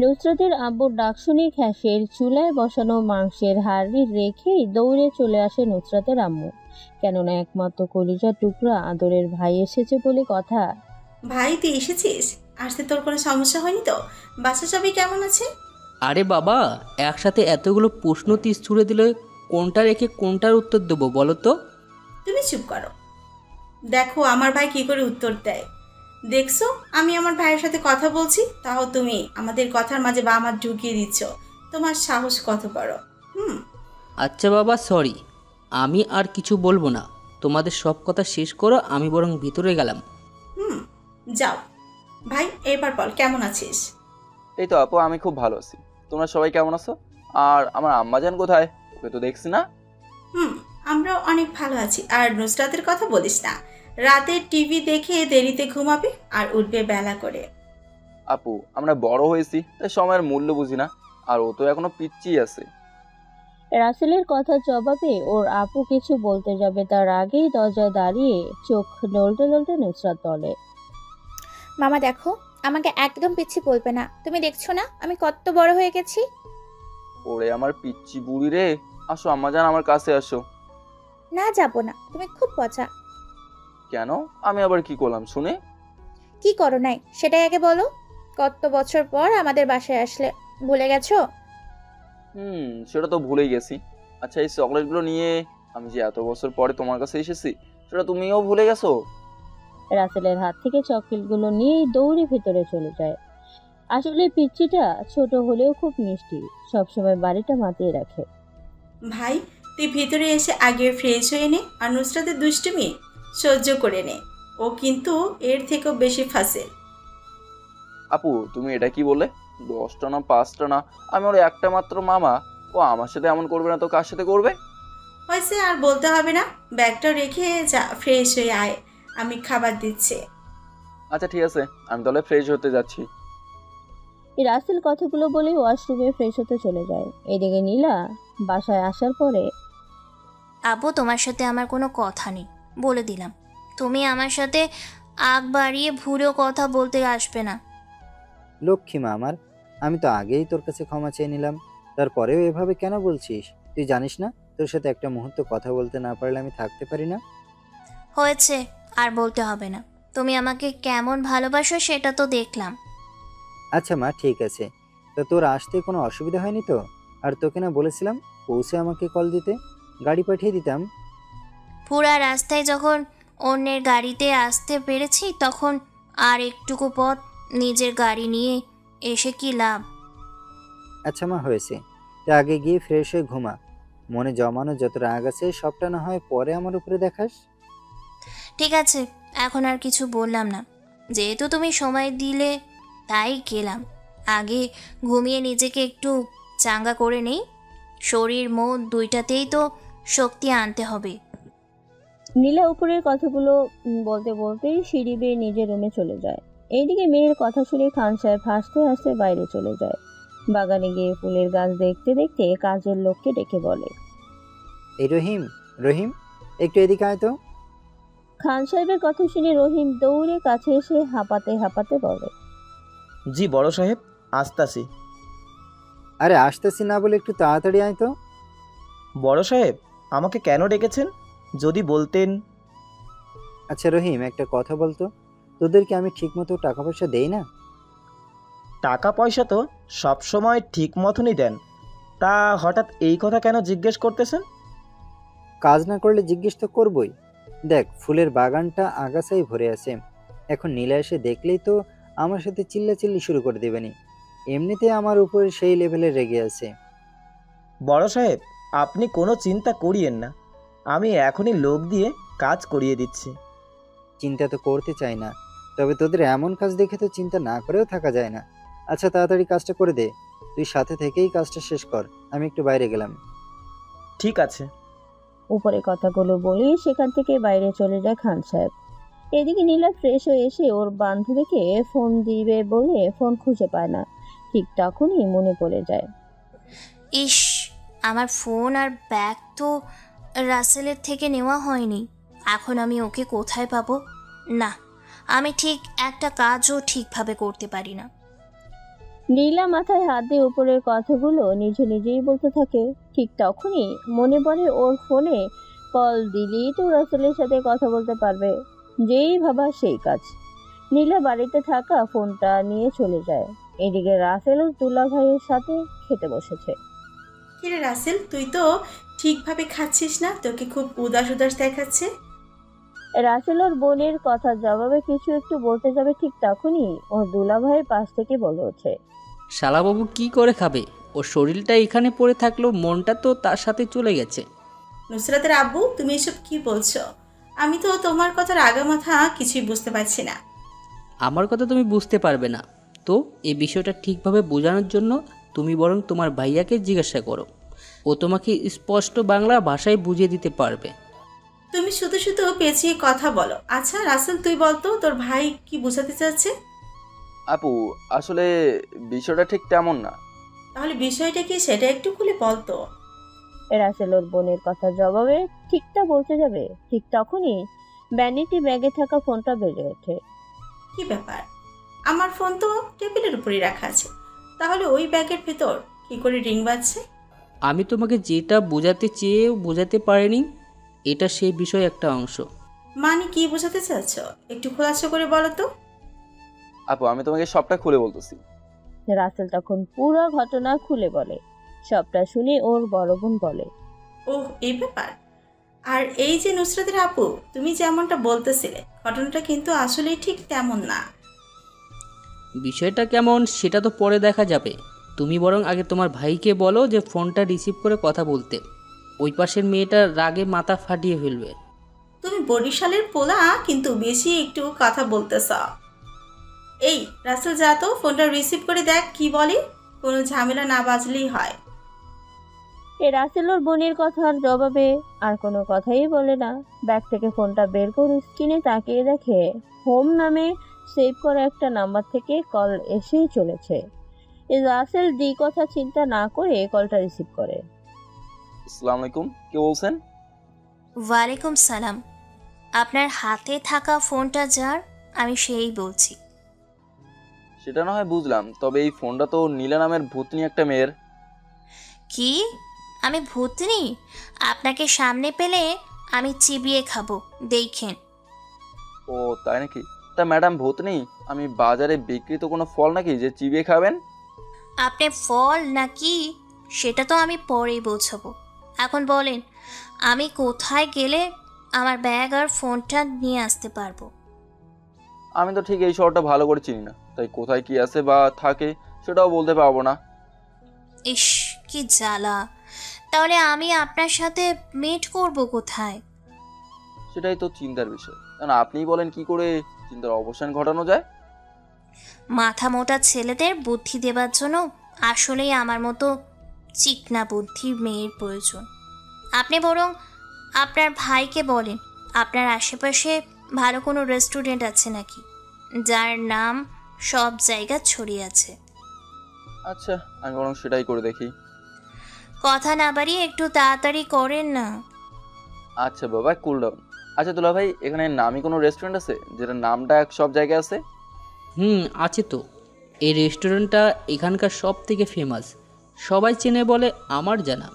Speaker 3: নুসরাতের আব্বুর ডাক শুনে গ্যাসের চুলায় বসানো মাংসের হাড়ি রেখেই দৌড়ে চলে আসে নুসরাতের আম্মু। কেননা একমাত্র কলিজার টুকরা আদরের ভাই এসেছে বলে কথা।
Speaker 10: ভাই তুই এসেছিস? আসতে তোর কোনো সমস্যা হয়নি তো? বাচ্চা সবাই কেমন আছে?
Speaker 11: আরে বাবা, একসাথে এতগুলো প্রশ্ন তীর ছুড়ে দিলে কোনটা রেখে কোনটার উত্তর দেবো বলো তো?
Speaker 10: তুমি চুপ করো। দেখো আমার ভাই কি করে উত্তর দেয়। দেখছো আমি আমার ভাইয়ের সাথে কথা বলছি, তাও তুমি আমাদের কথার মাঝে বা আমার ঢুকিয়ে দিচ্ছ। তোমার সাহস কত বড়!
Speaker 11: আচ্ছা বাবা, সরি, আমি আর কিছু বলবো না। তোমাদের সব কথা শেষ করো, আমি বরং ভিতরে গেলাম।
Speaker 10: যাও। ভাই এবার বল, কেমন আছিস?
Speaker 2: এই তো আপু, আমি খুব ভালো আছি। তোমরা সবাই কেমন আছো? আর আমার আম্মাজান কোথায়? ওকে তো দেখছি না।
Speaker 10: আমরাও অনেক ভালো আছি। আর নুসরাতের কথা বলিস না, রাতে টিভি দেখে দেরিতে ঘুমাবে আর উঠবে বেলা করে।
Speaker 2: আপু, আমরা বড় হয়েছি, তাই সময়ের মূল্য বুঝি না। আর ও তো এখনো পিচ্চি আছে।
Speaker 3: রাসেলের কথার জবাবে ওর আপু কিছু বলতে যাবে তার আগেই দরজায় দাঁড়িয়ে চোখ নলতে নলতে নুসরাত বলে,
Speaker 12: মামা দেখো, আমাকে একদম পিচ্ছি বলবে না। তুমি দেখছো না আমি কত বড় হয়ে গেছি?
Speaker 2: ওরে আমার পিচ্চি বুড়ি রে, আসো আম্মাজান, আমার কাছে আসো।
Speaker 12: না, যাবো না, তুমি খুব পচা।
Speaker 2: কেন? আমি আবার কি করলাম শুনে?
Speaker 12: কি করো নাই সেটাই আগে বলো। কত বছর পর আমাদের বাসায় আসলে, ভুলে গেছো?
Speaker 2: সেটা তো ভুলেই গেছি। আচ্ছা, এই চকলেটগুলো নিয়ে আমি যে এত বছর পরে তোমার কাছে এসেছি, সেটা তুমিও ভুলে গেছো?
Speaker 3: রাসেলের হাত থেকে চকলেটগুলো নিয়ে দৌড়ে ভেতরে চলে যায়। আসলে পিচ্চিটা ছোট হলেও খুব মিষ্টি, সবসময় বাড়িটা মাতিয়ে রাখে।
Speaker 10: ভাই তুই ভিতরে এসে আগে ফ্রেশ হয়ে নে, আর নুসরাতের দুষ্টুমি সহ্য করে নে। ও কিন্তু এর থেকেও বেশি ফাঁসে।
Speaker 2: আপু, তুমি এটা কি বললে? 10টা না 5টা না, আমি ওর একটা মাত্র মামা। ও আমার সাথে এমন করবে না তো কার সাথে করবে?
Speaker 10: হয়েছে, আর বলতে হবে না। ব্যাগটা রেখে যা, ফ্রেশ হয়ে আয়, আমি খাবার দিচ্ছি।
Speaker 2: আচ্ছা ঠিক আছে, আমি তাহলে ফ্রেশ হতে যাচ্ছি।
Speaker 3: রাসেল কথাগুলো বলে ওয়াশরুমে ফ্রেশ হতে চলে যায়। এদিকে নীলা বাসায় আসার পরে,
Speaker 7: আপু, তোমার সাথে আমার কোনো কথা নেই, বলে দিলাম। তুমি আমার সাথে আগ বাড়িয়ে ভুলেও কথা বলতে আসবে না।
Speaker 1: লক্ষ্মী মা আমার, আমি তো আগেই তোর কাছে ক্ষমা চেয়ে নিলাম, তারপরেও এভাবে কেন বলছিস? তুই জানিস না তোর সাথে একটা মুহূর্ত কথা বলতে না পারলে আমি থাকতে পারি না।
Speaker 7: হয়েছে, আর বলতে হবে না। তুমি আমাকে কেমন ভালোবাসো সেটা তো দেখলাম।
Speaker 1: আচ্ছা মা, ঠিক আছে। তো তোর আসতে কোনো অসুবিধা হয়নি তো? আর তোকে না বলেছিলাম পৌঁছে আমাকে কল দিতে, গাড়ি পাঠিয়ে দিতাম।
Speaker 7: পুরা রাস্তায় যখন অন্যের গাড়িতে আসতে পেরেছি, তখন আর একটুকু পথ নিজের গাড়ি নিয়ে এসে কি লাভ?
Speaker 1: আচ্ছা মা, হয়েছে। তুই আগে গিয়ে ফ্রেশ হয়ে ঘুমা। মনে জমানো যত রাগ আছে সবটা না হয় পরে আমার উপরে দেখাস।
Speaker 7: ঠিক আছে, এখন আর কিছু বললাম না, যেহেতু তুমি সময় দিলে তাই গেলাম। আগে ঘুমিয়ে নিজেকে একটু চাঙ্গা করে নেই। শরীর মন দুইটাতেই তো শক্তি আনতে হবে।
Speaker 3: নীলা উপরের কথাগুলো বলতে বলতেই সিঁড়ি বেয়ে নিজের রুমে চলে যায়। এইদিকে মেয়ের কথা শুনে খান সাহেব হাসতে হাসতে বাইরে চলে যায়। বাগানে গিয়ে ফুলের গাছ দেখতে দেখতে কাজের লোককে ডেকে বলে,
Speaker 1: এই রহিম, রহিম একটু এদিকে আয় তো।
Speaker 3: খান সাহেবের কথা শুনে রহিম দৌড়ে কাছে এসে হাঁপাতে হাঁপাতে বলে,
Speaker 13: জি বড় সাহেব, আসতাছি।
Speaker 1: আরে আসতেছি না বলে একটু তাড়াতাড়ি আয় তো।
Speaker 13: বড় সাহেব, আমাকে কেন ডেকেছেন যদি বলতেন।
Speaker 1: আচ্ছা রহিম, একটা কথা বলতো, তোদেরকে আমি ঠিকমতো টাকা পয়সা দেই না?
Speaker 13: টাকা পয়সা তো সব সময় ঠিক মতনই দেন, তা হঠাৎ এই কথা কেন জিজ্ঞেস করতেছেন?
Speaker 1: কাজ না করলে জিজ্ঞেস তো করবই। দেখ, ফুলের বাগানটা আগাছাই ভরে আছে। এখন নীলা এসে দেখলেই তো আমার সাথে চিল্লাচিল্লি শুরু করে দেবেনি। এমনিতে আমার উপরে সেই লেভেলে রেগে আছে।
Speaker 13: বড় সাহেব, আপনি কোনো চিন্তা করিয়েন না, আমি এখনই লোক দিয়ে কাজ করিয়ে দিচ্ছি।
Speaker 1: চিন্তা তো করতে চাই না, তবে তোদের এমন কাজ দেখে তো চিন্তা না করেও থাকা যায় না। আচ্ছা তাড়াতাড়ি কাজটা করে দে, তুই সাথে থেকেই কাজটা শেষ কর, আমি একটু বাইরে গেলাম।
Speaker 13: ঠিক আছে।
Speaker 3: উপরে কথাগুলো বলেই সেখান থেকে বাইরে চলে যায় খান সাহেব। এদিকে নীলা ফ্রেশ হয়ে এসে ওর বান্ধবীকে ফোন দিবে বলে ফোন খুঁজে পায় না। ঠিক তখনই মনে পড়ে যায়,
Speaker 7: ইস, আমার ফোন আর ব্যাগ তো রাসেলের থেকে নেওয়া হয়নি। এখন আমি ওকে কোথায় পাবো? না, আমি ঠিক একটা কাজও ঠিকভাবে করতে পারি না।
Speaker 3: নীলা মাথায় হাত দিয়ে উপরের কথাগুলো নিজে নিজেই বলতে থাকে। ঠিক তখনই মনে পড়ে ওর ফোনে কল দিলেই তো রাসেলের সাথে কথা বলতে পারবে। যেই ভাবা সেই কাজ। নীলা বাড়িতে থাকা ফোনটা নিয়ে চলে যায়। এদিকে রাসেল ও দুলা ভাইয়ের সাথে খেতে বসেছে।
Speaker 10: কিরে রাসেল, তুই তো ঠিকভাবে খাচ্ছিস না, তোকে খুব উদাস উদাস দেখাচ্ছে।
Speaker 3: রাসেল ওর বোনের কথার জবাবে কিছু একটু বলতে যাবে, ঠিক তখনই ওর দুলা ভাই পাশ থেকে বলে ওঠে,
Speaker 11: শালাবাবু কি করে খাবে? ওর শরীরটা এখানে পড়ে থাকলেও মনটা তো তার সাথে চলে গেছে।
Speaker 10: নুসরাতের আব্বু, তুমি এসব কি বলছো? আমি তো তোমার কথার আগামাথা কিছুই বুঝতে পারছি না।
Speaker 11: আমার কথা তুমি বুঝতে পারবে না তো এই বিষয়টা ঠিকভাবে বোঝানোর জন্য তুমি বরং তোমার ভাইয়াকে জিজ্ঞাসা করো, ও তোমাকে স্পষ্ট বাংলা ভাষায় বুঝিয়ে দিতে পারবে।
Speaker 10: তুমি শুধু শুধু পেঁচিয়ে কথা বলো। আচ্ছা রাসেল, তুই বলতো তোর ভাই কি বোঝাতে চাচ্ছে?
Speaker 2: আপু, আসলে বিষয়টা ঠিক তেমন না।
Speaker 10: তাহলে বিষয়টা কি সেটা একটু খুলে বলতো।
Speaker 3: রাসেল ওর বোনের কথার জবাবে ঠিকটা বলতে যাবে, ঠিক তখনই ভ্যানিটি ব্যাগে থাকা ফোনটা বেজে ওঠে।
Speaker 10: কি ব্যাপার? আমার ফোন তো টেবিলের উপরই রাখা আছে, তাহলে ওই ব্যাগের ভেতর কি করে রিং বাজছে?
Speaker 11: আমি তোমাকে যেটা বোঝাতে চেয়েও বোঝাতে পারিনি, এটা সেই বিষয় একটা অংশ।
Speaker 10: মানে কি বোঝাতে চাচ্ছ? একটু খোলাসা করে বলো তো।
Speaker 2: আপু, আমি তোমাকে সবটা খুলে বলতেছি।
Speaker 3: রাসেল তখন পুরো ঘটনা খুলে বলে। সবটা শুনে ওর বড় বোন বলে,
Speaker 10: ওহ, এই ব্যাপার। আর এই যে নুসরাতের আপু, তুমি যেমনটা বলতেছিলে, ঘটনাটা কিন্তু আসলেই ঠিক তেমন না।
Speaker 11: বিষয়টা কেমন সেটা তো পরে দেখা যাবে। তুমি বরং আগে তোমার ভাইকে বলো যে ফোনটা রিসিভ করে কথা বলতে। ওই পাশের মেয়েটা রাগে মাথা ফাটিয়ে ফেলবে।
Speaker 10: তুমি বরিশালের পোলা, কিন্তু বেশি একটু কথা বলতেছ। এই রাসেল, যা তো ফোনটা রিসিভ করে দেখ কি বলে, কোনো ঝামেলা না বাজলেই হয়।
Speaker 3: রাসেল ওর বোনের কথার জবাবে আর কোনো কথাই বলে না। ব্যাগ থেকে ফোনটা বের করে স্ক্রিনে তাকিয়ে দেখে হোম নামে সেভ করা একটা নাম্বার থেকে কল এসেই চলেছে। রাসেল দ্বি কথা চিন্তা না করে কলটা রিসিভ করে।
Speaker 2: আসসালামু আলাইকুম, কে বলছেন?
Speaker 7: ওয়ালাইকুম সালাম। আপনার হাতে থাকা ফোনটা যার, আমি সেই বলছি।
Speaker 2: সেটা না হয় বুঝলাম, তবে এই ফোনটা তো নীলা নামের ভূতনি একটা মেয়ের।
Speaker 7: কি? আমি ভূতনি? আপনাকে সামনে পেলে আমি চিবিয়ে খাবো, দেখেন।
Speaker 2: ও তাই নাকি? তা ম্যাডাম ভূতনি, আমি বাজারে বিক্রিত কোনো ফল নাকি যে চিবিয়ে খাবেন?
Speaker 7: আপনি ফল নাকি সেটা তো আমি পরেই বোঝাবো। এখন বলেন, আমি কোথায় গেলে আমার ব্যাগ আর ফোনটা নিয়ে আসতে পারবো?
Speaker 2: আমি তো ঠিক এই শহরটা ভালো করে চিনি না, তাই কোথায় কি আছে বা থাকে সেটাও বলতে পারবো না।
Speaker 7: ইস, কি জ্বালা! তাহলে আমি আপনার সাথে মিট করব কোথায়?
Speaker 2: সেটাই তো চিন্তার বিষয়। কারণ আপনিই বলেন কি করে চিন্তার অবসান ঘটানো যায়।
Speaker 7: মাথা মোটা ছেলেদের বুদ্ধি দেবার জন্য আসলেই আমার মতো চিকনা বুদ্ধি মেয়ের প্রয়োজন। আপনি বরং আপনার ভাইকে বলেন আপনার আশেপাশে ভালো কোনো রেস্টুরেন্ট আছে নাকি, যার নাম সব জায়গা ছড়িয়ে আছে।
Speaker 2: আচ্ছা, আমি বরং সেটাই করে দেখি।
Speaker 7: কথা না বাড়িয়ে একটু তাড়াতাড়ি করেন না।
Speaker 2: আচ্ছা বাবা, কুল ডাউন। আচ্ছা দুলা ভাই, এখানে নামি কোনো রেস্টুরেন্ট আছে যেটার নামটা সব জায়গায় আছে?
Speaker 11: আছে তো। এই রেস্টুরেন্টটা এখানকার সব থেকে ফেমাস, সবাই চেনে বলে আমার জানা।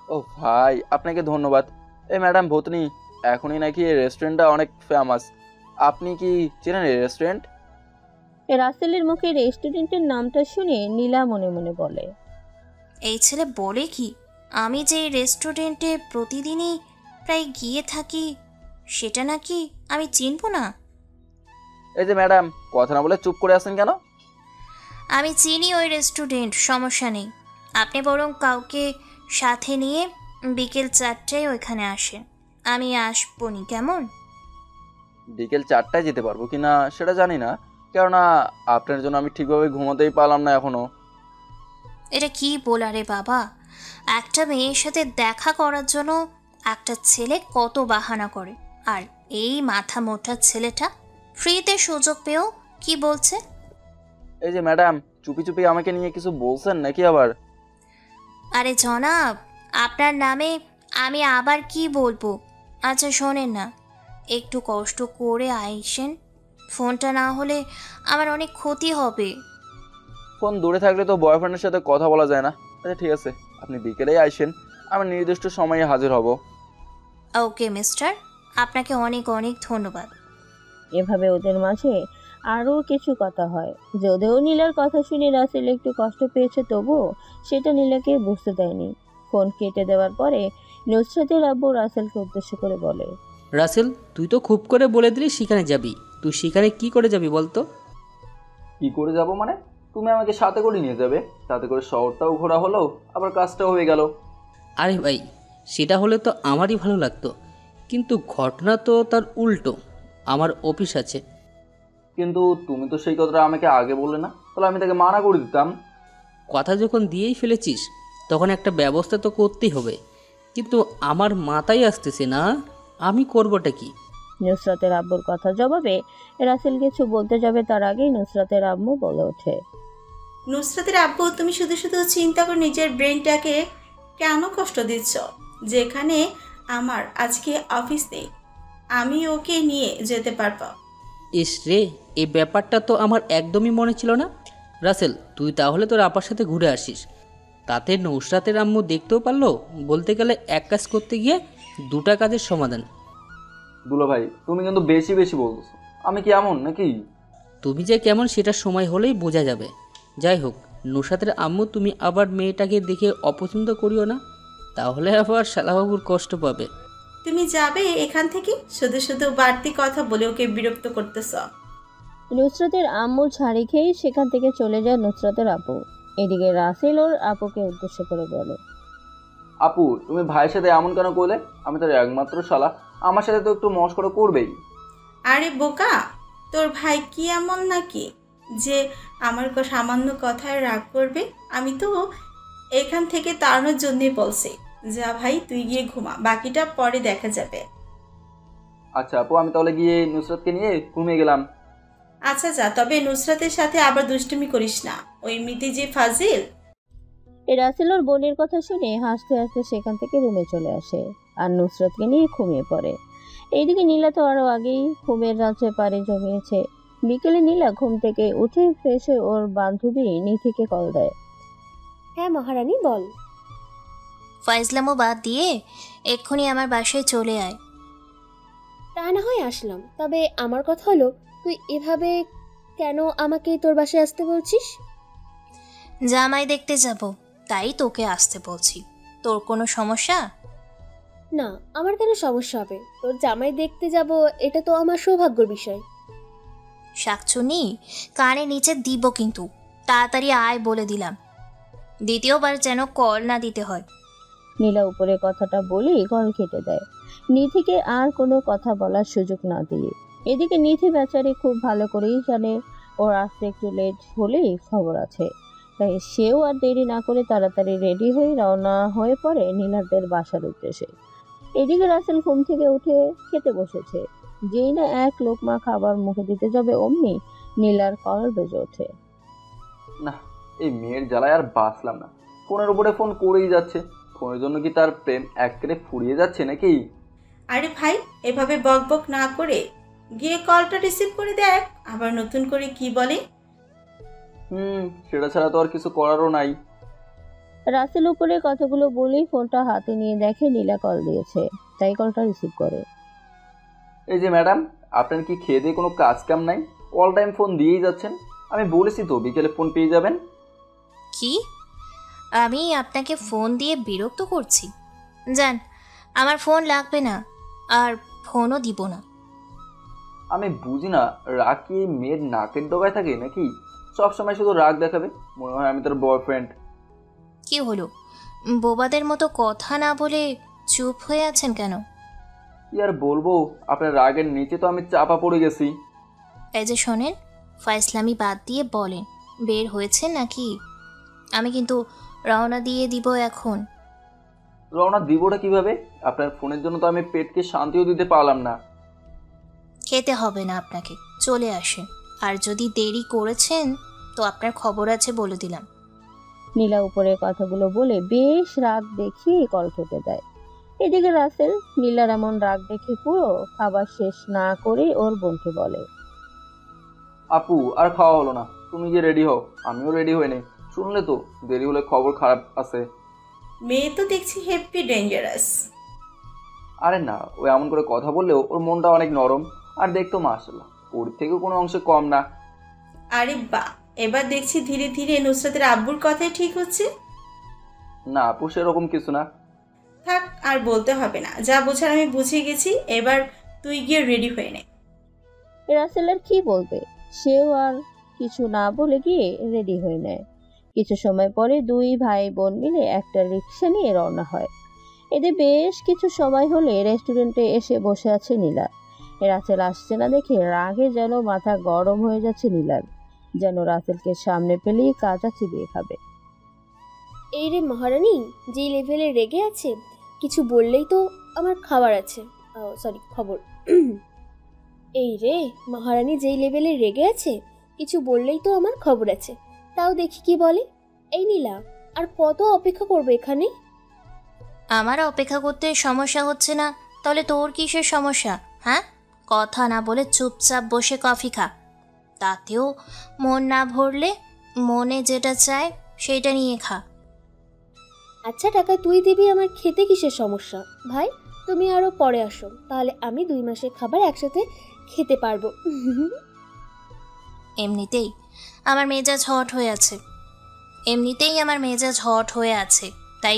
Speaker 2: ও ভাই, আপনাকে ধন্যবাদ। এই ম্যাডাম ভূতনি, এখনই নাকি এই রেস্টুরেন্টটা অনেক ফেমাস। আপনি কি চেনেন এই রেস্টুরেন্ট?
Speaker 3: রাসেলের মুখে রেস্টুরেন্টের নামটা শুনে নীলা মনে মনে বলে,
Speaker 7: এই ছেলে বলে কি? আমি যে রেস্টুরেন্টে প্রতিদিনই প্রায় গিয়ে থাকি, সেটা নাকি আমি চিনব না?
Speaker 2: এই যে ম্যাডাম, কথা না বলে চুপ করে আছেন কেন?
Speaker 7: আমি চিনি ওই রেস্টুরেন্ট, সমস্যা নেই। আপনি বরং কাউকে সাথে নিয়ে বিকেল 4টায় ওইখানে আসেন, আমি আসবনি, কেমন?
Speaker 2: বিকেল 4টায় যেতে পারবো কিনা সেটা জানি না, কেননা আপনার জন্য আমি ঠিকভাবে ঘুমাতেই পারলাম না এখনো।
Speaker 7: এটা কি বলা রে বাবা! একটা মেয়ের সাথে দেখা করার জন্য একটা ছেলে কত বাহানা করে, আর এই মাথা মোটা ছেলেটা ফ্রিতে সুযোগ পেয়েও কি বলছে?
Speaker 2: এই যে ম্যাডাম, চুপি চুপি আমাকে নিয়ে কিছু বলছেন নাকি আবার?
Speaker 7: আরে জনাব, আপনার নামে আমি আবার কি বলবো? আচ্ছা শোনেন না, একটু কষ্ট করে আইসেন, ফোনটা না হলে আমার অনেক ক্ষতি হবে।
Speaker 2: ফোন দূরে থাকলে তো বয়ফ্রেন্ডের সাথে কথা বলা যায় না। আচ্ছা ঠিক আছে, আপনি বিকেলেই আইসেন, আমি নির্দিষ্ট সময়ে হাজির হব।
Speaker 7: ওকে মিস্টার, আপনাকে অনেক অনেক ধন্যবাদ।
Speaker 3: এভাবে ওদের মাঝে আরও কিছু কথা হয়। যদিও নীলার কথা শুনে রাসেল একটু কষ্ট পেয়েছে, তবুও সেটা নীলাকে বুঝতে দেয়নি। ফোন কেটে দেওয়ার পরে নুসরাতের আব্বু রাসেলকে উদ্দেশ্য করে বলে,
Speaker 11: রাসেল, তুই তো খুব করে বলে দিলি সেখানে যাবি, তুই সেখানে কি করে যাবি বলতো?
Speaker 2: কি করে যাব মানে? তুমি আমাকে সাথে করে নিয়ে যাবে, তাতে করে শহরটাও ঘোরা হলো, আবার কাজটাও হয়ে গেল।
Speaker 11: আরে ভাই, সেটা হলে তো আমারই ভালো লাগতো, কিন্তু ঘটনা তো তার উল্টো। আমার অফিস আছে।
Speaker 2: কিন্তু তুমি তো সেই কথাটা আমাকে আগে বললে না, তাহলে আমি তাকে মানা করে দিতাম।
Speaker 11: কথা যখন দিয়েই ফেলেছিস তখন একটা ব্যবস্থা তো করতেই হবে, কিন্তু আমার মাথায় আসতেছে না আমি করবোটা কি।
Speaker 3: নুসরাতের আব্বুর কথা জবাবে রাসেল কিছু বলতে যাবে তার আগেই নুসরাতের আম্মু বলে ওঠে,
Speaker 10: নুসরাতের আব্বু, তুমি শুধু শুধু চিন্তা করে নিজের ব্রেনটাকে কেন কষ্ট দিচ্ছ? যেখানে আমার আজকে অফিস নেই, আমি ওকে নিয়ে যেতে পারবো।
Speaker 11: ইস রে, এই ব্যাপারটা তো আমার একদমই মনে ছিল না। রাসেল, তুই তাহলে তোর আপার সাথে ঘুরে আসিস, তাতে নুসরাতের আম্মু দেখতেও পারলো। বলতে গেলে এক কাজ করতে গিয়ে দুটা কাজের সমাধান।
Speaker 2: দুলো ভাই, তুমি কিন্তু বেশি বেশি বলতেছো। আমি কি এমন নাকি?
Speaker 11: তুমি যে কেমন সেটা সময় হলেই বোঝা যাবে। যাই হোক, নুসরাতের আম্মু, তুমি আবার মেয়েটাকে দেখে অপছন্দ করিও না, তাহলে আবার শালাবাবুর কষ্ট পাবে।
Speaker 10: তুমি যাবে এখান থেকে? শুধু শুধু বাড়তি কথা বলে ওকে বিরক্ত করতেছ।
Speaker 3: নুসরাতের আম্মু ছাড়ি খেয়ে সেখান থেকে চলে যায় নুসরাতের আপু। এদিকে রাসেল ওর আপুকে উদ্দেশ্য করে বলে,
Speaker 2: আপু, তুমি ভাইয়ের সাথে এমন কেন করলে? আমি তার একমাত্র শালা, আমার সাথে তো একটু মস্করা করবেই।
Speaker 10: আরে বোকা, তোর ভাই কি এমন নাকি যে আমার সামান্য কথায় রাগ করবে? আমি তো এখান থেকে তাড়ানোর জন্যই বলছি। যা ভাই, তুই গিয়ে ঘুমা, বাকিটা পরে দেখা যাবে।
Speaker 2: আচ্ছা আপু, আমি তাহলে গিয়ে নুসরাতকে নিয়ে ঘুমিয়ে গেলাম।
Speaker 10: আচ্ছা যা, তবে নুসরাতের সাথে আবার দুষ্টুমি করিস না, ওই এমনিতে যে ফাজিল।
Speaker 3: রাসেল ওর বোনের কথা শুনে হাসতে হাসতে সেখান থেকে রুমে চলে আসে আর নুসরাতকে নিয়ে ঘুমিয়ে পড়ে। এইদিকে নীলা তো আরো আগেই ঘুমের রাজ্যে পাড়ি জমিয়েছে। বিকেলে নীলা ঘুম থেকে উঠে ফ্রেশ হয়ে ওর বান্ধবী নিধিকে কল দেয়।
Speaker 9: হ্যাঁ মহারানী, বল।
Speaker 7: ফাইজলামো বাদ দিয়ে এক্ষুনি আমার বাসায় চলে আয়।
Speaker 9: তা না হয় আসলাম, তবে আমার কথা হলো, তুই এভাবে কেন আমাকে তোর বাসায় আসতে বলছিস?
Speaker 7: জামাই দেখতে যাব, তাই তোকে আসতে বলছি। তোর কোনো সমস্যা?
Speaker 9: না, আমার কেন সমস্যা হবে? তোর জামাই দেখতে যাব, এটা তো আমার সৌভাগ্যের বিষয়।
Speaker 7: শাকচুনি, কানে নিচে দিব কিন্তু, তাড়াতাড়ি আয় বলে দিলাম। দ্বিতীয়বার যেন কল না দিতে হয়।
Speaker 3: নীলা উপরে কথাটা বলেই কল কেটে দেয়, নিধিকে আর কোনো কথা বলার সুযোগ না দিয়ে। এদিকে নিধি বেচারি খুব ভালো করেই জানে ওর আসতে একটু লেট হলেই খবর আছে, তাই সেও আর দেরি না করে তাড়াতাড়ি রেডি হয়ে রওনা হয়ে পড়ে নীলাদের বাসার উদ্দেশ্যে। এদিকে রাসেল ঘুম থেকে উঠে খেতে বসেছে। যেই না এক লোকমা খাবার মুখে দিতে যাবে, অমনি নীলার কল বেজে ওঠে।
Speaker 2: না, এই মেয়ের জ্বালায় আর বাঁচলাম না। ফোনের উপরে ফোন করেই যাচ্ছে। ফোনের জন্য কি তার প্রেম একেবারে ফুরিয়ে যাচ্ছে নাকি?
Speaker 10: আরে ভাই, এভাবে বক বক না করে গিয়ে কলটা রিসিভ করে দেখ, আবার নতুন করে কি বলে।
Speaker 2: সেটা ছাড়া তো আর কিছু করারও নাই।
Speaker 3: রাসেল উপরে কথাগুলো বলেই ফোনটা হাতে নিয়ে দেখে নীলা কল দিয়েছে, তাই কলটা রিসিভ করে।
Speaker 2: এই যে ম্যাডাম, আপনার কি খেয়ে দিয়ে কোনো কাজ কাম নাই? অল টাইম ফোন দিয়েই যাচ্ছেন। আমি বলেছি তো বিকেলে ফোন পেয়ে যাবেন।
Speaker 7: কি? আমি আপনাকে ফোন দিয়ে বিরক্ত করছি? জান, আমার ফোন লাগবে না, আর ফোনও দিব না।
Speaker 2: আমি বুঝি না, রাগ কি মেয়ের নাকের ডগায় থাকে নাকি? সব সময় শুধু রাগ দেখাবে, মনে হয় আমি তার বয়ফ্রেন্ড।
Speaker 7: কি হলো, বোবাদের মতো কথা না বলে চুপ হয়ে আছেন কেন?
Speaker 2: কি আর বলবো, আপনার রাগের নিচে তো আমি চাপা পড়ে গেছি।
Speaker 7: এই যে শোনেন, ফাইসলামি বাদ দিয়ে বলেন, বের হয়েছেন নাকি? আমি কিন্তু রওনা দিয়ে দিব এখন।
Speaker 2: রওনা দিবটা কিভাবে? আপনার ফোনের জন্য তো আমি পেটকে শান্তিও দিতে পারলাম না।
Speaker 7: খেতে হবে না আপনাকে, চলে আসেন। আর যদি দেরি করেছেন তো আপনার খবর আছে বলে দিলাম।
Speaker 3: নীলা উপরে কথাগুলো বলে বেশ রাগ দেখিয়ে কল কেটে দেয়। এদিকে রাসেল নীলার এমন রাগ দেখে পুরো খাবার শেষ না করে ওর বোনকে বলে,
Speaker 2: আপু, আর খাওয়া হলো না, তুমি যে রেডি হও, আমিও রেডি হয়ে নেই। শুনলে তো, দেরি হলে খবর খারাপ আছে।
Speaker 10: মেয়ে তো দেখছি হ্যাপি ডেঞ্জারাস।
Speaker 2: আরে না, ও এমন করে কথা বললেও ওর মনটা অনেক নরম আর দেখতো মাশাআল্লাহ ওর থেকে কোনো অংশে কম না।
Speaker 10: আরে বাহ, এবার দেখছি ধীরে ধীরে নুসরাতের আব্বুর কথাই ঠিক হচ্ছে।
Speaker 2: না আপু, সেরকম কিছু না।
Speaker 10: থাক, আর বলতে হবে না, যা বোঝার আমি বুঝে গেছি। এবার তুই গিয়ে রেডি হয়ে নে।
Speaker 3: রাসেল আর কি বলবে, সেও আর কিছু না বলে গিয়ে রেডি হয়ে নেয়। কিছু সময় পরে দুই ভাই বোন মিলে একটা রিক্সা নিয়ে রওনা হয়। এদের বেশ কিছু সময় হলে রেস্টুরেন্টে এসে বসে আছে নীলা। রাসেল আসছে না দেখে রাগে যেন মাথা গরম হয়ে যাচ্ছে নীলার, যেন রাসেলকে সামনে পেলেই কাঁচা চিবিয়ে খাবে।
Speaker 9: এই রে মহারানী, যেই লেভেলে রেগে আছে, কিছু বললেই তো আমার খাবার আছে, সরি খবর। এই রে মহারানী, যেই লেভেলে রেগে আছে, কিছু বললেই তো আমার খবর আছে। তাও দেখি কি বলে। এই নীলা, আর কত অপেক্ষা করবে এখানে?
Speaker 7: আমার অপেক্ষা করতে সমস্যা হচ্ছে না, তাহলে তোর কিসের সমস্যা? হ্যাঁ, কথা না বলে চুপচাপ বসে কফি খা। তাতেও মন না ভরলে মনে যেটা চায় সেটা নিয়ে খা।
Speaker 9: আচ্ছা, টাকা তুই দিবি, আমার খেতে কিসের সমস্যা? ভাই তুমি আরো পরে আসো, তাহলে আমি 2 মাসের খাবার একসাথে খেতে পারবো।
Speaker 7: এমনিতেই আমার মেজাজ হট হয়ে আছে, তাই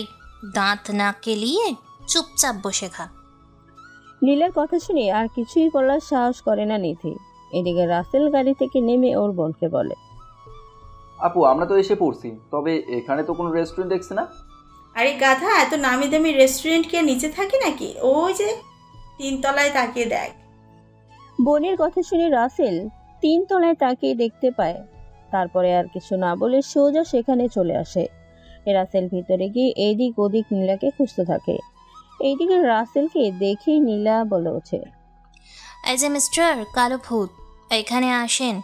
Speaker 7: দাঁত না কেলিয়ে চুপচাপ বসে খা।
Speaker 3: নীলার কথা শুনে আর কিছুই বলার সাহস করে না নিধি। এদিকে রাসেল গাড়ি থেকে নেমে ওর বোনকে বলে,
Speaker 2: আপু আমরা তো এসে পড়ছি, তবে এখানে তো কোনো রেস্টুরেন্ট দেখছি না।
Speaker 10: আরে গাধা, এত নামি দামি রেস্টুরেন্ট কি নিচে থাকে নাকি? ওই যে 3 তলায় তাকিয়ে দেখ।
Speaker 3: বোনের কথা শুনে রাসেল 3 তলায় তাকিয়ে দেখতে পায়। তারপরে আর কিছু না বলে সোজা সেখানে চলে আসে। রাসেল ভিতরে গিয়ে এদিক ওদিক নীলাকে খুঁজতে থাকে। এইদিকে রাসেলকে দেখে নীলা বলে ওঠে,
Speaker 7: এই যে মিস্টার কালো ভূত, এখানে আসেন।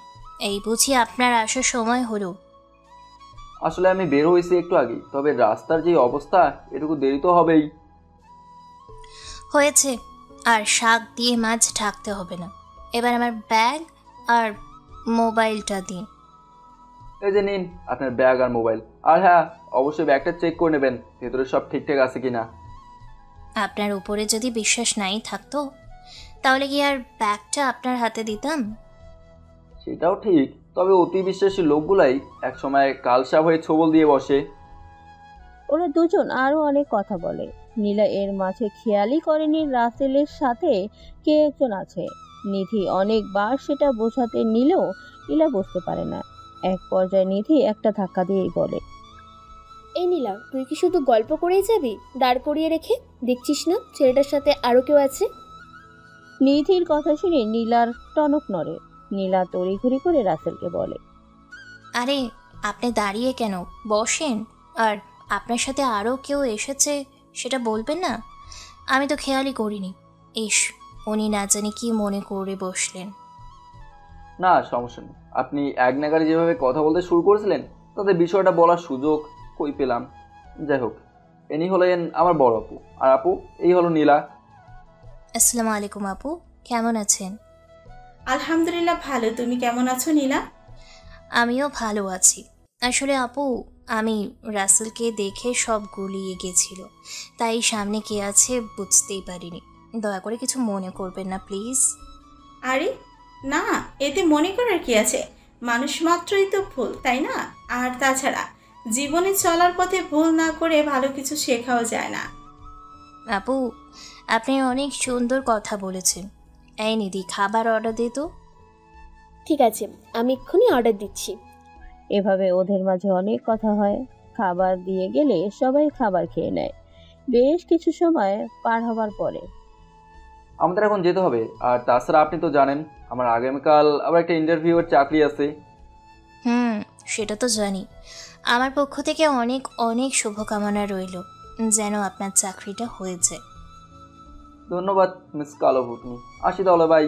Speaker 7: এই বুঝি আপনার আসার সময় হলো?
Speaker 2: আসলে আমি বের হয়েছি একটু আগে, তবে রাস্তার যে অবস্থা, এটুকু দেরি তো হবেই।
Speaker 7: হয়েছে, আর শাক দিয়ে মাছ ঢাকতে হবে না। এবার আমার ব্যাগ আর মোবাইলটা দিন।
Speaker 2: এই যে নিন আপনার ব্যাগ আর মোবাইল। আর হ্যাঁ, অবশ্যই ব্যাগটা চেক করে নেবেন ভেতরে সব ঠিকঠাক আছে কিনা।
Speaker 7: আপনার উপরে যদি বিশ্বাস নাই থাকতো, তাহলে কি আর ব্যাগটা আপনার হাতে দিতাম?
Speaker 2: সেটাও ঠিক, তবে অতি বিশ্বাসী লোকগুলাই একসময় কালসাপ হয়ে ছোবল দিয়ে বসে।
Speaker 3: ওরা দুজন আরো অনেক কথা বলে। নীলা এর মাঝে খেয়ালই করেনি রাসেলের সাথে কে একজন আছে। নিধি অনেকবার সেটা বোঝাতে নিলেও নীলা বুঝতে পারে না। এক পর্যায়ে নিধি একটা ধাক্কা দিয়েই বলে,
Speaker 9: এই নীলা, তুই কি শুধু গল্প করেই যাবি দাঁড় করিয়ে রেখে? দেখছিস না ছেলেটার সাথে আরো কেউ আছে?
Speaker 3: নিধির কথা শুনে নীলার টনক নড়ে। নীলা তড়িঘড়ি করে রাসেলকে বলে,
Speaker 7: আরে আপনি দাঁড়িয়ে কেন, বসেন। আর আপনার সাথে আরও কেউ এসেছে সেটা বলবেন না? আমি তো খেয়ালই করিনি। ইস, উনি না জানি কি মনে করে বসলেন।
Speaker 2: না সমস্যা নেই, আপনি এক নাগারে যেভাবে কথা বলতে শুরু করেছিলেন তাতে বিষয়টা বলার সুযোগ কই পেলাম। যাই হোক, ইনি হলেন আমার বড় আপু, আর আপু এই হলো নীলা।
Speaker 7: আসসালামু আলাইকুম আপু, কেমন আছেন?
Speaker 10: আলহামদুলিল্লাহ ভালো, তুমি কেমন আছো নীলা?
Speaker 7: আমিও ভালো আছি। আসলে আপু, আমি রাসেলকে দেখে সব গুলিয়ে গেছিল, তাই সামনে কে আছে বুঝতেই পারিনি। দয়া করে কিছু মনে করবেন না প্লিজ।
Speaker 10: আরে না, এতে মনে করার কি আছে? মানুষ মাত্রই তো ভুল, তাই না? আর তাছাড়া জীবনে চলার পথে ভুল না করে ভালো কিছু শেখাও যায় না।
Speaker 7: আপু, আপনি অনেক সুন্দর কথা বলেছেন। এই নিধি, খাবার অর্ডার দে তো।
Speaker 9: ঠিক আছে, আমি এক্ষুনি অর্ডার দিচ্ছি।
Speaker 3: এভাবে ওদের মাঝে অনেক কথা হয়। খাবার দিয়ে গেলে সবাই খাবার খেয়ে নেয়। বেশ কিছু সময় পার হবার পরে
Speaker 2: আমাদের এখন যেতে হবে, আর তাছাড়া আপনি তো জানেন আমার আগামীকাল আবার একটা ইন্টারভিউয়ের চাকরি আছে।
Speaker 7: সেটা তো জানি। আমার পক্ষ থেকে অনেক অনেক শুভকামনা রইল, যেন আপনার চাকরিটা হয়েছে।
Speaker 2: ধন্যবাদ মিস কালো ভুতনি, আসি তাহলে, বাই।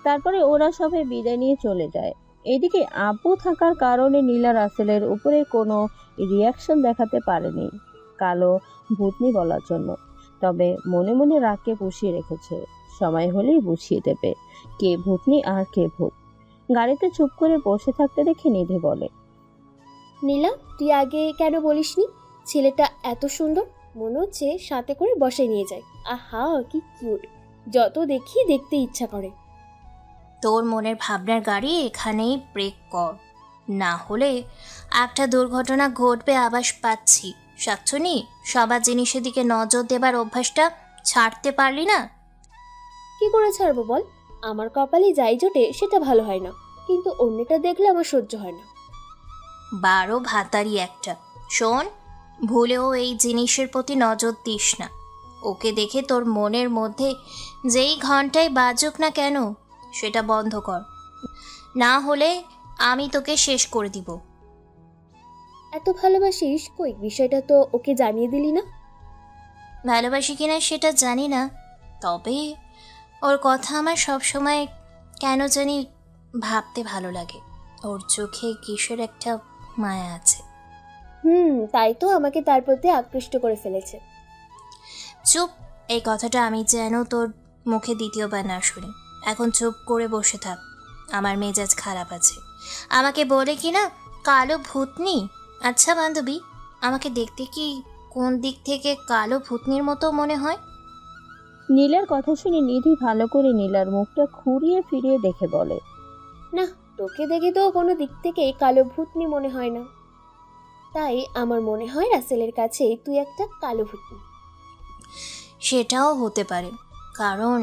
Speaker 3: তারপরে ওরা সবাই বিদায় নিয়ে চলে যায়। এদিকে আপু থাকার কারণে নীলা রাসেলের উপরে কোনো রিয়াকশন দেখাতে পারেনি কালো ভূতনি বলার জন্য। তবে মনে মনে রাগকে পুষিয়ে রেখেছে, সময় হলেই বুঝিয়ে দেবে কে ভূতনি আর কে ভূত। গাড়িতে চুপ করে বসে থাকতে দেখে নিধি বলে,
Speaker 9: নীলা, তুই আগে কেন বলিসনি? ছেলেটা এত সুন্দর, মনে হচ্ছে সাথে করে বসায় নিয়ে যায়। আহা কি কিউট, যত দেখি দেখতে ইচ্ছা করে।
Speaker 7: তোর মনের ভাবনার গাড়ি এখানেই ব্রেক কর, না হলে একটা দুর্ঘটনা ঘটবে আভাস পাচ্ছি। শাকচুনি, সবার জিনিসের দিকে নজর দেবার অভ্যাসটা ছাড়তে পারলি না?
Speaker 9: কি করে ছাড়বো বল? আমার কপালে যাই জোটে সেটা ভালো হয় না, কিন্তু অন্যটা দেখলে আমার সহ্য হয় না।
Speaker 7: 12 ভাতারি একটা। শোন, ভুলেও এই জিনিসের প্রতি নজর দিস না। ওকে দেখে তোর মনের মধ্যে যেই ঘন্টায় বাজুক না কেন সেটা বন্ধ কর, না হলে আমি তোকে শেষ করে দিব।
Speaker 9: এত ভালোবাসিস কই, বিষয়টা তো ওকে জানিয়ে দিলি না?
Speaker 7: ভালোবাসি কিনা সেটা জানি না, তবে ওর কথা আমার সবসময় কেন জানি ভাবতে ভালো লাগে। ওর চোখে কিসের একটা মায়া আছে।
Speaker 9: তাই তো আমাকে তার প্রতি আকৃষ্ট করে ফেলেছে।
Speaker 7: চুপ, এই কথাটা আমি যেন তোর মুখে দ্বিতীয়বার না শুনি। এখন চুপ করে বসে থাক, আমার মেজাজ খারাপ আছে। আমাকে বলে কি না কালো ভূতনি। আচ্ছা বান্ধবী, আমাকে দেখতে কি কোন দিক থেকে কালো ভূতনির মতো মনে হয়?
Speaker 3: নীলার কথা শুনে নিধি ভালো করে নীলার মুখটা ঘুরিয়ে ফিরিয়ে দেখে বলে,
Speaker 9: না, তোকে দেখে তো কোনো দিক থেকেই কালো ভূতনি মনে হয় না। তাই আমার মনে হয় রাসেলের কাছে তুই একটা কালো ভূতনি।
Speaker 7: সেটাও হতে পারে, কারণ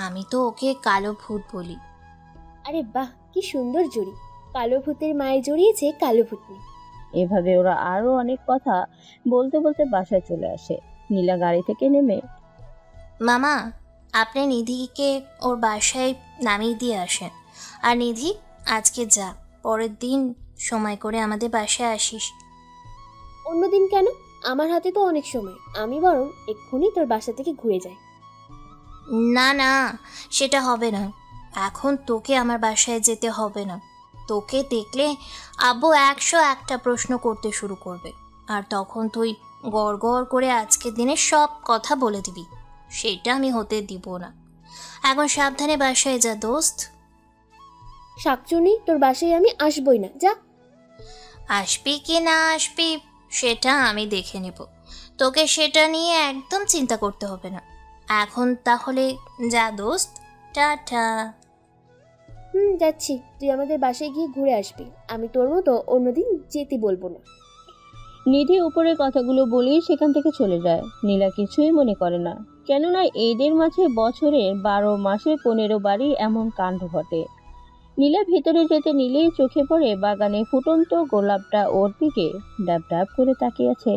Speaker 7: আমি তো ওকে কালো ভূত বলি।
Speaker 9: আরে বাহ, কি সুন্দর জুড়ি! কালো ভূতের মায়ে জড়িয়েছে কালো ভূতনি।
Speaker 3: এভাবে ওরা আরো অনেক কথা বলতে বলতে বাসায় চলে আসে। নীলা গাড়ি থেকে নেমে,
Speaker 7: মামা, আপনি নিধিকে ওর বাসায় নামিয়ে দিয়ে আসেন। আর নিধি, আজকে যা, পরের দিন সময় করে আমাদের বাসায় আসিস।
Speaker 9: অন্যদিন কেন? আমার হাতে তো অনেক সময়, আমি বরং এক্ষুনি তোর বাসা থেকে ঘুরে যাই।
Speaker 7: না না, সেটা হবে না। এখন তোকে আমার বাসায় যেতে হবে না। তোকে দেখলে আব্বু 101টা প্রশ্ন করতে শুরু করবে, আর তখন তুই গড় গড় করে আজকের দিনের সব কথা বলে দিবি। সেটা আমি হতে দিব না। এখন সাবধানে বাসায় যা দোস্ত।
Speaker 9: শাকচুনি, তোর বাসায় আমি আসবই না, যা।
Speaker 7: আসবি কি না আসবি সেটা আমি দেখে নেব, তোকে সেটা নিয়ে একদম চিন্তা করতে হবে না। এখন তাহলে যা দোস্ত, টাটা।
Speaker 9: যাচ্ছি, তুই আমাদের বাসায় গিয়ে ঘুরে আসবি। আমি তোর মতো অন্যদিন যেতে বলবো না।
Speaker 3: নিধি উপরের কথাগুলো বলেই সেখান থেকে চলে যায়। নীলা কিছুই মনে করে না, কেননা এদের মাঝে বছরের 12 মাসে 15 বারই এমন কাণ্ড ঘটে। নীলা ভেতরে যেতে নিলেই চোখে পড়ে বাগানে ফুটন্ত গোলাপটা ওর দিকে ডাব ডাব করে তাকিয়ে আছে।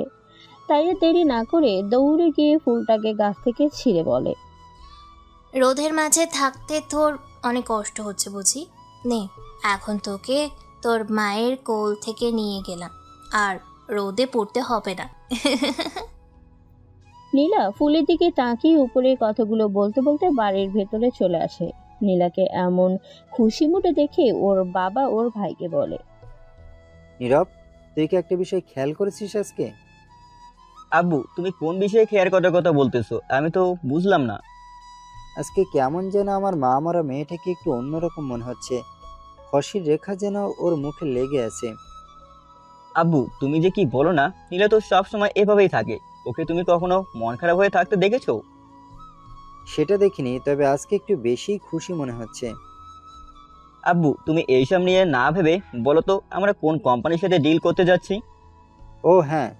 Speaker 3: তাই দেরি না করে দৌড়ে গিয়ে ফুলটাকে গাছ থেকে ছিঁড়ে বলে,
Speaker 7: রোদের মাঝে থাকতে তোর অনেক কষ্ট হচ্ছে বুঝি? নে, এখন তোকে তোর মায়ের কোল থেকে নিয়ে গেলাম, আর রোদে পড়তে হবে না।
Speaker 3: নীলা ফুলের দিকে তাকিয়ে উপরের কথাগুলো বলতে বলতে বাড়ির ভেতরে চলে আসে। নীলাকে এমন খুশি মুডে দেখে ওর বাবা ওর ভাইকে বলে,
Speaker 1: নীরব, তুই কি একটা বিষয় খেয়াল করেছিস আজকে?
Speaker 14: আব্বু, তুমি কোন বিষয়ে খেয়াল করার কথা বলতেছো? আমি তো বুঝলাম না।
Speaker 1: আজকে কেমন যেন আমার মা মরা মেয়েটাকে একটু অন্যরকম মনে হচ্ছে। হাসির রেখা যেন ওর মুখে লেগে আছে।
Speaker 14: আব্বু, তুমি যে কি বলো না, নীলা তো সব সময় এভাবেই থাকে। ওকে তুমি কখনো মন খারাপ হয়ে থাকতে দেখেছো?
Speaker 1: সেটা দেখিনি, তবে আজকে একটু বেশি খুশি মনে হচ্ছে।
Speaker 14: আব্বু, তুমি এইসব নিয়ে না ভেবে বলো তো আমরা কোন কোম্পানির সাথে ডিল করতে যাচ্ছি?
Speaker 1: ও হ্যাঁ।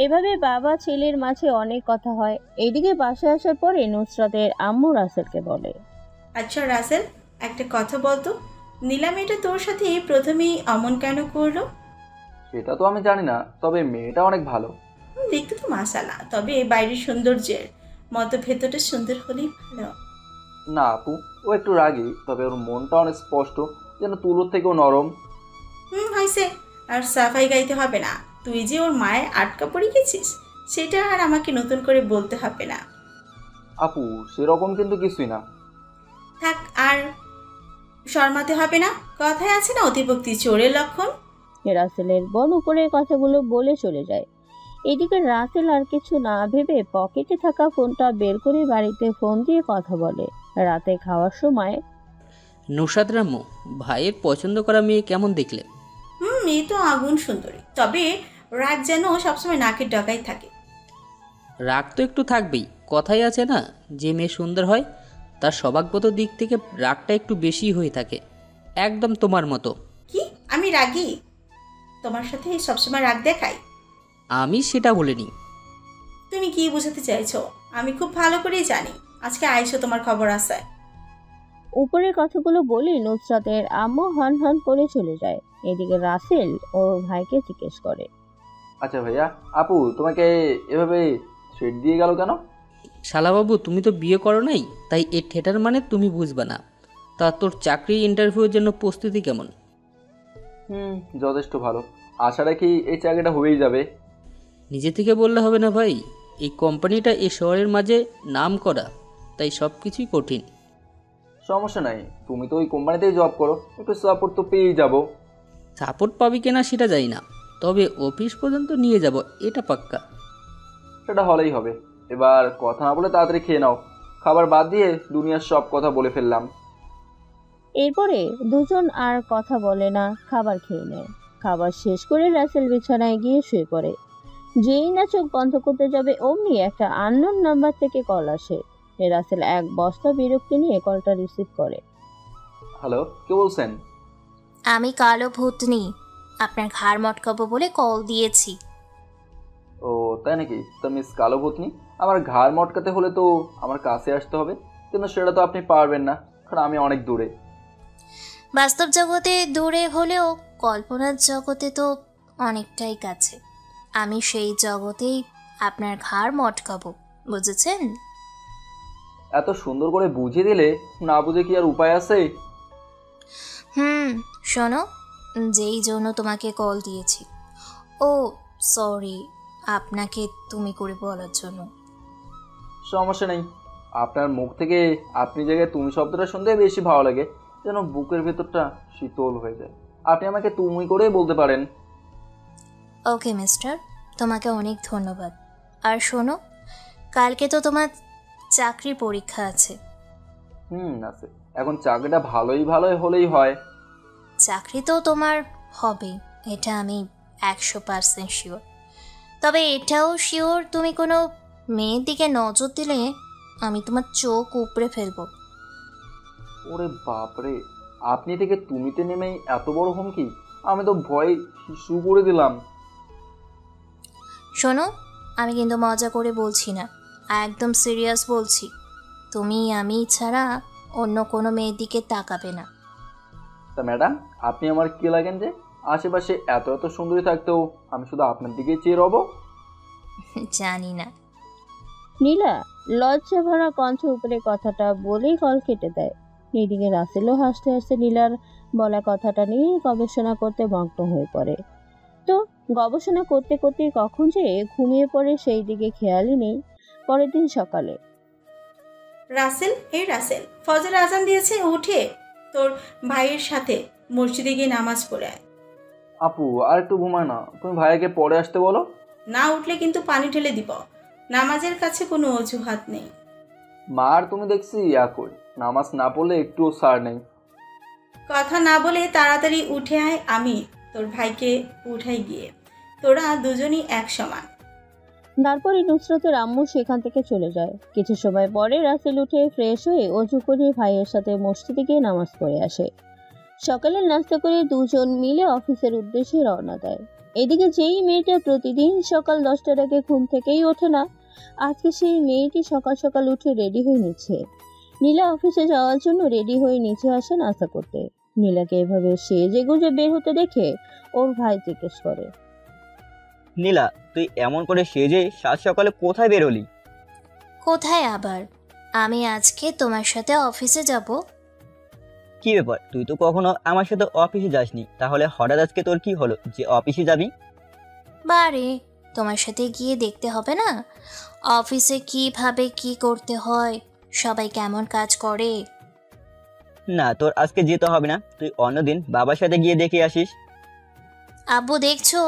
Speaker 3: এভাবে বাবা ছেলের মাঝে অনেক কথা হয়। এইদিকে বাসায় আসার পরে নুসরাতের আম্মু রাসেলকে বলে,
Speaker 10: আচ্ছা রাসেল, একটা কথা বলতো, নীলা মেয়েটা তোর সাথে প্রথমেই অমন কেন করলো?
Speaker 2: সেটা তো আমি জানি না, তবে মেয়েটা অনেক ভালো।
Speaker 10: দেখতে তো মাশাআল্লাহ, তবে বাইরের সৌন্দর্যের মতো ভেতরটা সুন্দর হলেই ভালো।
Speaker 2: না আপু, ও একটু রাগী, তবে ওর মনটা অনেক স্পষ্ট, যেন তুলোর থেকেও নরম।
Speaker 10: হয়েছে, আর সাফাই গাইতে হবে না। তুই যে ওর মায়ের আটকা পড়ে গেছিস সেটা আর আমাকে নতুন করে বলতে হবে না।
Speaker 2: আপু, সেরকম কিন্তু কিছুই না।
Speaker 10: থাক, আর শর্মাতে হবে না। কথায় আছে না, অতিভক্তি চোরের লক্ষণ।
Speaker 3: রাসেলের বোন উপরের কথাগুলো বলে চলে যায়। এদিকে রাসেল আর কিছু না ভেবে পকেটে থাকা ফোনটা বের করে বাড়িতে ফোন দিয়ে কথা বলে। রাতে খাওয়ার সময়,
Speaker 11: নুসরাত রাম্মু, ভাইয়ের পছন্দ করা মেয়ে কেমন দেখলে?
Speaker 10: মেয়ে তো আগুন সুন্দরী, তবে রাগ যেন সবসময় নাকের ডগায় থাকে।
Speaker 11: রাগ তো একটু থাকবেই, কথাই আছে না, যে মেয়ে সুন্দর হয় তার স্বভাবগত দিক থেকে রাগটা একটু বেশি হয়ে থাকে, একদম তোমার মতো।
Speaker 10: কি আমি রাগী? তোমার সাথে সবসময় রাগ দেখাই?
Speaker 11: আমি সেটা বলিনি।
Speaker 10: তুমি কি বোঝাতে চাইছো? আমি খুব ভালো করেই জানি আজকে আইসো তোমার খবর আছে।
Speaker 3: উপরের কথাগুলো বলে নুসরাতের আম্মু হন হন করে চলে যায়। এদিকে রাসেল ওর ভাইকে জিজ্ঞেস করে,
Speaker 2: আচ্ছা ভাইয়া, আপু তোমাকে এভাবে থ্রেট দিয়ে গেল কেন?
Speaker 11: শালাবাবু, তুমি তো বিয়ে করো নাই, তাই এ থিয়েটার মানে তুমি বুঝবা না। তা তোর চাকরি ইন্টারভিউর জন্য প্রস্তুতি কেমন?
Speaker 2: যথেষ্ট ভালো। আশা রাখি এই চাকরিটা হয়েই যাবে।
Speaker 11: নিজে থেকে বললে হবে না ভাই, এই কোম্পানিটা এই শহরের মাঝে নাম করা, তাই সব কিছুই কঠিন।
Speaker 2: সমস্যা নাই, তুমি তো ওই কোম্পানিতেই জব করো, একটু সাপোর্ট তো পেয়েই যাবো।
Speaker 11: সাপোর্ট পাবি কিনা সেটা জানি না, তবে অফিস পর্যন্ত নিয়ে যাব এটা পাক্কা।
Speaker 2: সেটা হলেই হবে। এবার কথা না বলে তাড়াতাড়ি খেয়ে নাও। খাবার বাদ দিয়ে দুনিয়ার সব কথা বলে ফেললাম।
Speaker 3: এরপরে দুজন আর কথা বলে না, খাবার খেয়ে নেয়। খাবার শেষ করে রাসেল বিছানায় গিয়ে শুয়ে পড়ে। যেই না চোখ বন্ধ করতে যাবে অমনি একটা আননোন নাম্বার থেকে কল আসে। রাসেল এক বস্তা বিরক্তি নিয়ে কলটা রিসিভ করে।
Speaker 2: হ্যালো, কে বলছেন?
Speaker 7: আমি কালো ভূতনি, আপনার ঘাড় মটকাবো বলে কল দিয়েছি।
Speaker 2: ও তাই নাকি? তো মিস কালো ভূতনি, আমার ঘাড় মটকাতে হলে তো আমার কাছে আসতে হবে, কিন্তু সেটা তো আপনি পারবেন না, কারণ আমি অনেক দূরে।
Speaker 7: বাস্তব জগতে দূরে হলেও কল্পনার জগতে তো অনেকটাই কাছে। আমি সেই জগতেই আপনার ঘাড় মটকাবো, বুঝেছেন?
Speaker 2: এত সুন্দর করে বুঝিয়ে দিলে না বুঝে কি আর উপায় আছে?
Speaker 7: শোনো, যেই জন্য তোমাকে কল দিয়েছি। ও সরি, আপনাকে তুমি করে বলার জন্য।
Speaker 2: সমস্যা নেই, আপনার মুখ থেকে আপনি জায়গায় তুমি শব্দটা শুনতে বেশি ভালো লাগে, যেন বুকের ভেতরটা শীতল হয়ে যায়। আপনি আমাকে তুমি করেই বলতে পারেন।
Speaker 7: ওকে মিস্টার, তোমাকে অনেক ধন্যবাদ। আর শোনো, কালকে তো তোমার চাকরির পরীক্ষা আছে।
Speaker 2: আছে। এখন চাকরিটা ভালোই হলেই হয়।
Speaker 7: চাকরি তো তোমার হবে, এটা আমি 100% শিওর। তবে এটাও শিওর, তুমি কোনো মেয়ের দিকে নজর দিলে আমি তোমার চোখ উপড়ে ফেলবো।
Speaker 2: ওরে বাপরে, আপনি থেকে তুমিতে নেমেই এত বড় হুমকি! আমি তো ভয়ে শিশু করে দিলাম।
Speaker 7: শোনো, আমি কিন্তু মজা করে বলছি না, একদম সিরিয়াস বলছি। তুমি আমি ছাড়া অন্য কোনো মেয়ের দিকে তাকাবে না।
Speaker 2: তা ম্যাডাম, আপনি আমার কি লাগেন যে আশেপাশে এত এত সুন্দরী থাকতেও আমি শুধু আপনার দিকে চেয়ে রব?
Speaker 7: জানি না।
Speaker 3: নীলা লজ্জা ভরা কণ্ঠে উপরে কথাটা বলেই কল কেটে দেয়। এদিকে রাসেলও হাসতে হাসতে নীলার বলা কথাটা নিয়ে গবেষণা করতে মগ্ন হয়ে পড়ে। তো গবেষণা করতে করতে কখন যে ঘুমিয়ে পড়ে সেই দিকে খেয়ালই নেই। পরের দিন সকালে
Speaker 10: রাসেল, এই রাসেল, ফজর আজান দিয়েছে, উঠে তোর ভাইয়ের সাথে মসজিদে গিয়ে নামাজ পড়ে আয়।
Speaker 2: আপু আর একটু ঘুমায় না, তুমি ভাইয়াকে পরে আসতে বলো।
Speaker 10: না উঠলে কিন্তু পানি ঢেলে দিব। নামাজের কাছে কোনো অজুহাত নেই।
Speaker 2: মার তুমি দেখছি একই, নামাজ না পড়লে একটুও সার নেই।
Speaker 10: কথা না বলে তাড়াতাড়ি উঠে আয়, আমি তোর ভাইকে উঠাই গিয়ে। তোরা দুজনই এক সমান।
Speaker 3: তারপরে নুসরতের আম্মু সেখান থেকে চলে যায়। কিছু সময় পরে রাসেল উঠে ফ্রেশ হয়ে অজু করে ভাইয়ের সাথে মসজিদে গিয়ে নামাজ পড়ে আসে। সকালের নাস্তা করে দুজন মিলে অফিসের উদ্দেশ্যে রওনা দেয়। এদিকে যেই মেয়েটা প্রতিদিন সকাল 10টার আগে ঘুম থেকেই ওঠে না, আজকে সেই মেয়েটি সকাল সকাল উঠে রেডি হয়ে নিচ্ছে। নীলা অফিসে যাওয়ার জন্য রেডি হয়ে নিচে আসে নাস্তা করতে। নীলাকে এভাবে সেজে গুজে বের হতে দেখে ওর ভাই জিজ্ঞেস করে,
Speaker 14: নীলা, তুই এমন করে সেজে সাত সকালে কোথায় বের হলি?
Speaker 7: কোথায় আবার, আমি আজকে তোমার সাথে অফিসে যাব।
Speaker 14: কি ব্যাপার, তুই তো কখনো আমার সাথে অফিসে যাসনি, তাহলে হঠাৎ আজকে তোর কি হলো যে অফিসে যাবি?
Speaker 7: বারে, তোমার সাথে গিয়ে দেখতে হবে না অফিসে কিভাবে কি করতে হয়, সবাই কেমন কাজ করে।
Speaker 14: না, তোর আজকে যেতে হবে না, তুই অন্যদিন বাবার সাথে গিয়ে দেখে আসিস।
Speaker 7: আব্বু দেখছো,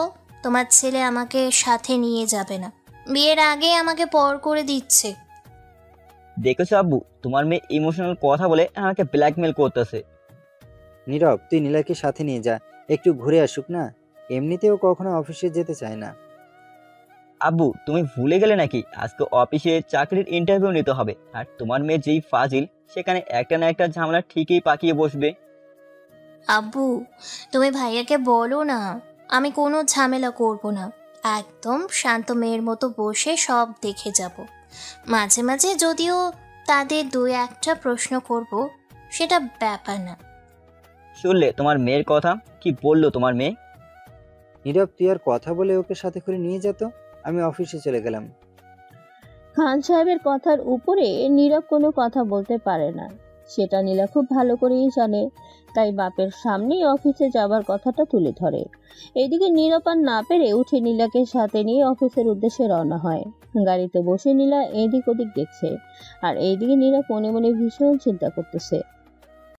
Speaker 7: তোমার ছেলে আমাকে সাথে নিয়ে যাবে না, বিয়ের আগে আমাকে পর করে দিচ্ছে।
Speaker 14: দেখেছো আব্বু, তোমার মেয়ে ইমোশনাল কথা বলে আমাকে ব্ল্যাকমেল করতেছে।
Speaker 1: নীরব, তুই নীলাকে সাথে নিয়ে যা, একটু ঘুরে আসুক না, এমনিতেও কখনো অফিসে যেতে চায় না।
Speaker 14: আব্বু, তুমি ভুলে গেলে নাকি আজকে অফিসে চাকরির ইন্টারভিউ নিতে হবে, আর তোমার মেয়ে যেই ফাজিল সেখানে একটা না একটা ঝামেলা ঠিকই পাকিয়ে বসবে।
Speaker 7: আব্বু, তুমি ভাইয়াকে বলো না আমি কোনো ঝামেলা করব না, একদম শান্ত মেয়ের মতো বসে সব দেখে যাব। মাঝে মাঝে যদিও তাদের 2-1টা প্রশ্ন করব, সেটা ব্যাপার না।
Speaker 14: শুনলে তোমার মেয়ের কথা? কি বললো তোমার মেয়ে?
Speaker 1: নীরব, তুই আর কথা বলে ওকে সাথে করে নিয়ে যেত, আমি অফিসে চলে গেলাম।
Speaker 3: খান সাহেবের কথার উপরে নীরব কোনো কথা বলতে পারে না, সেটা নীলা খুব ভালো করেই জানে, তাই বাপের সামনেই অফিসে যাবার কথাটা তুলে ধরে। এইদিকে নীরব আর না পেরে উঠে নীলাকে সাথে নিয়ে অফিসের উদ্দেশ্যে রওনা হয়। গাড়িতে বসে নীলা এদিক ওদিক দেখছে, আর এইদিকে নীরব মনে মনে ভীষণ চিন্তা করতেছে।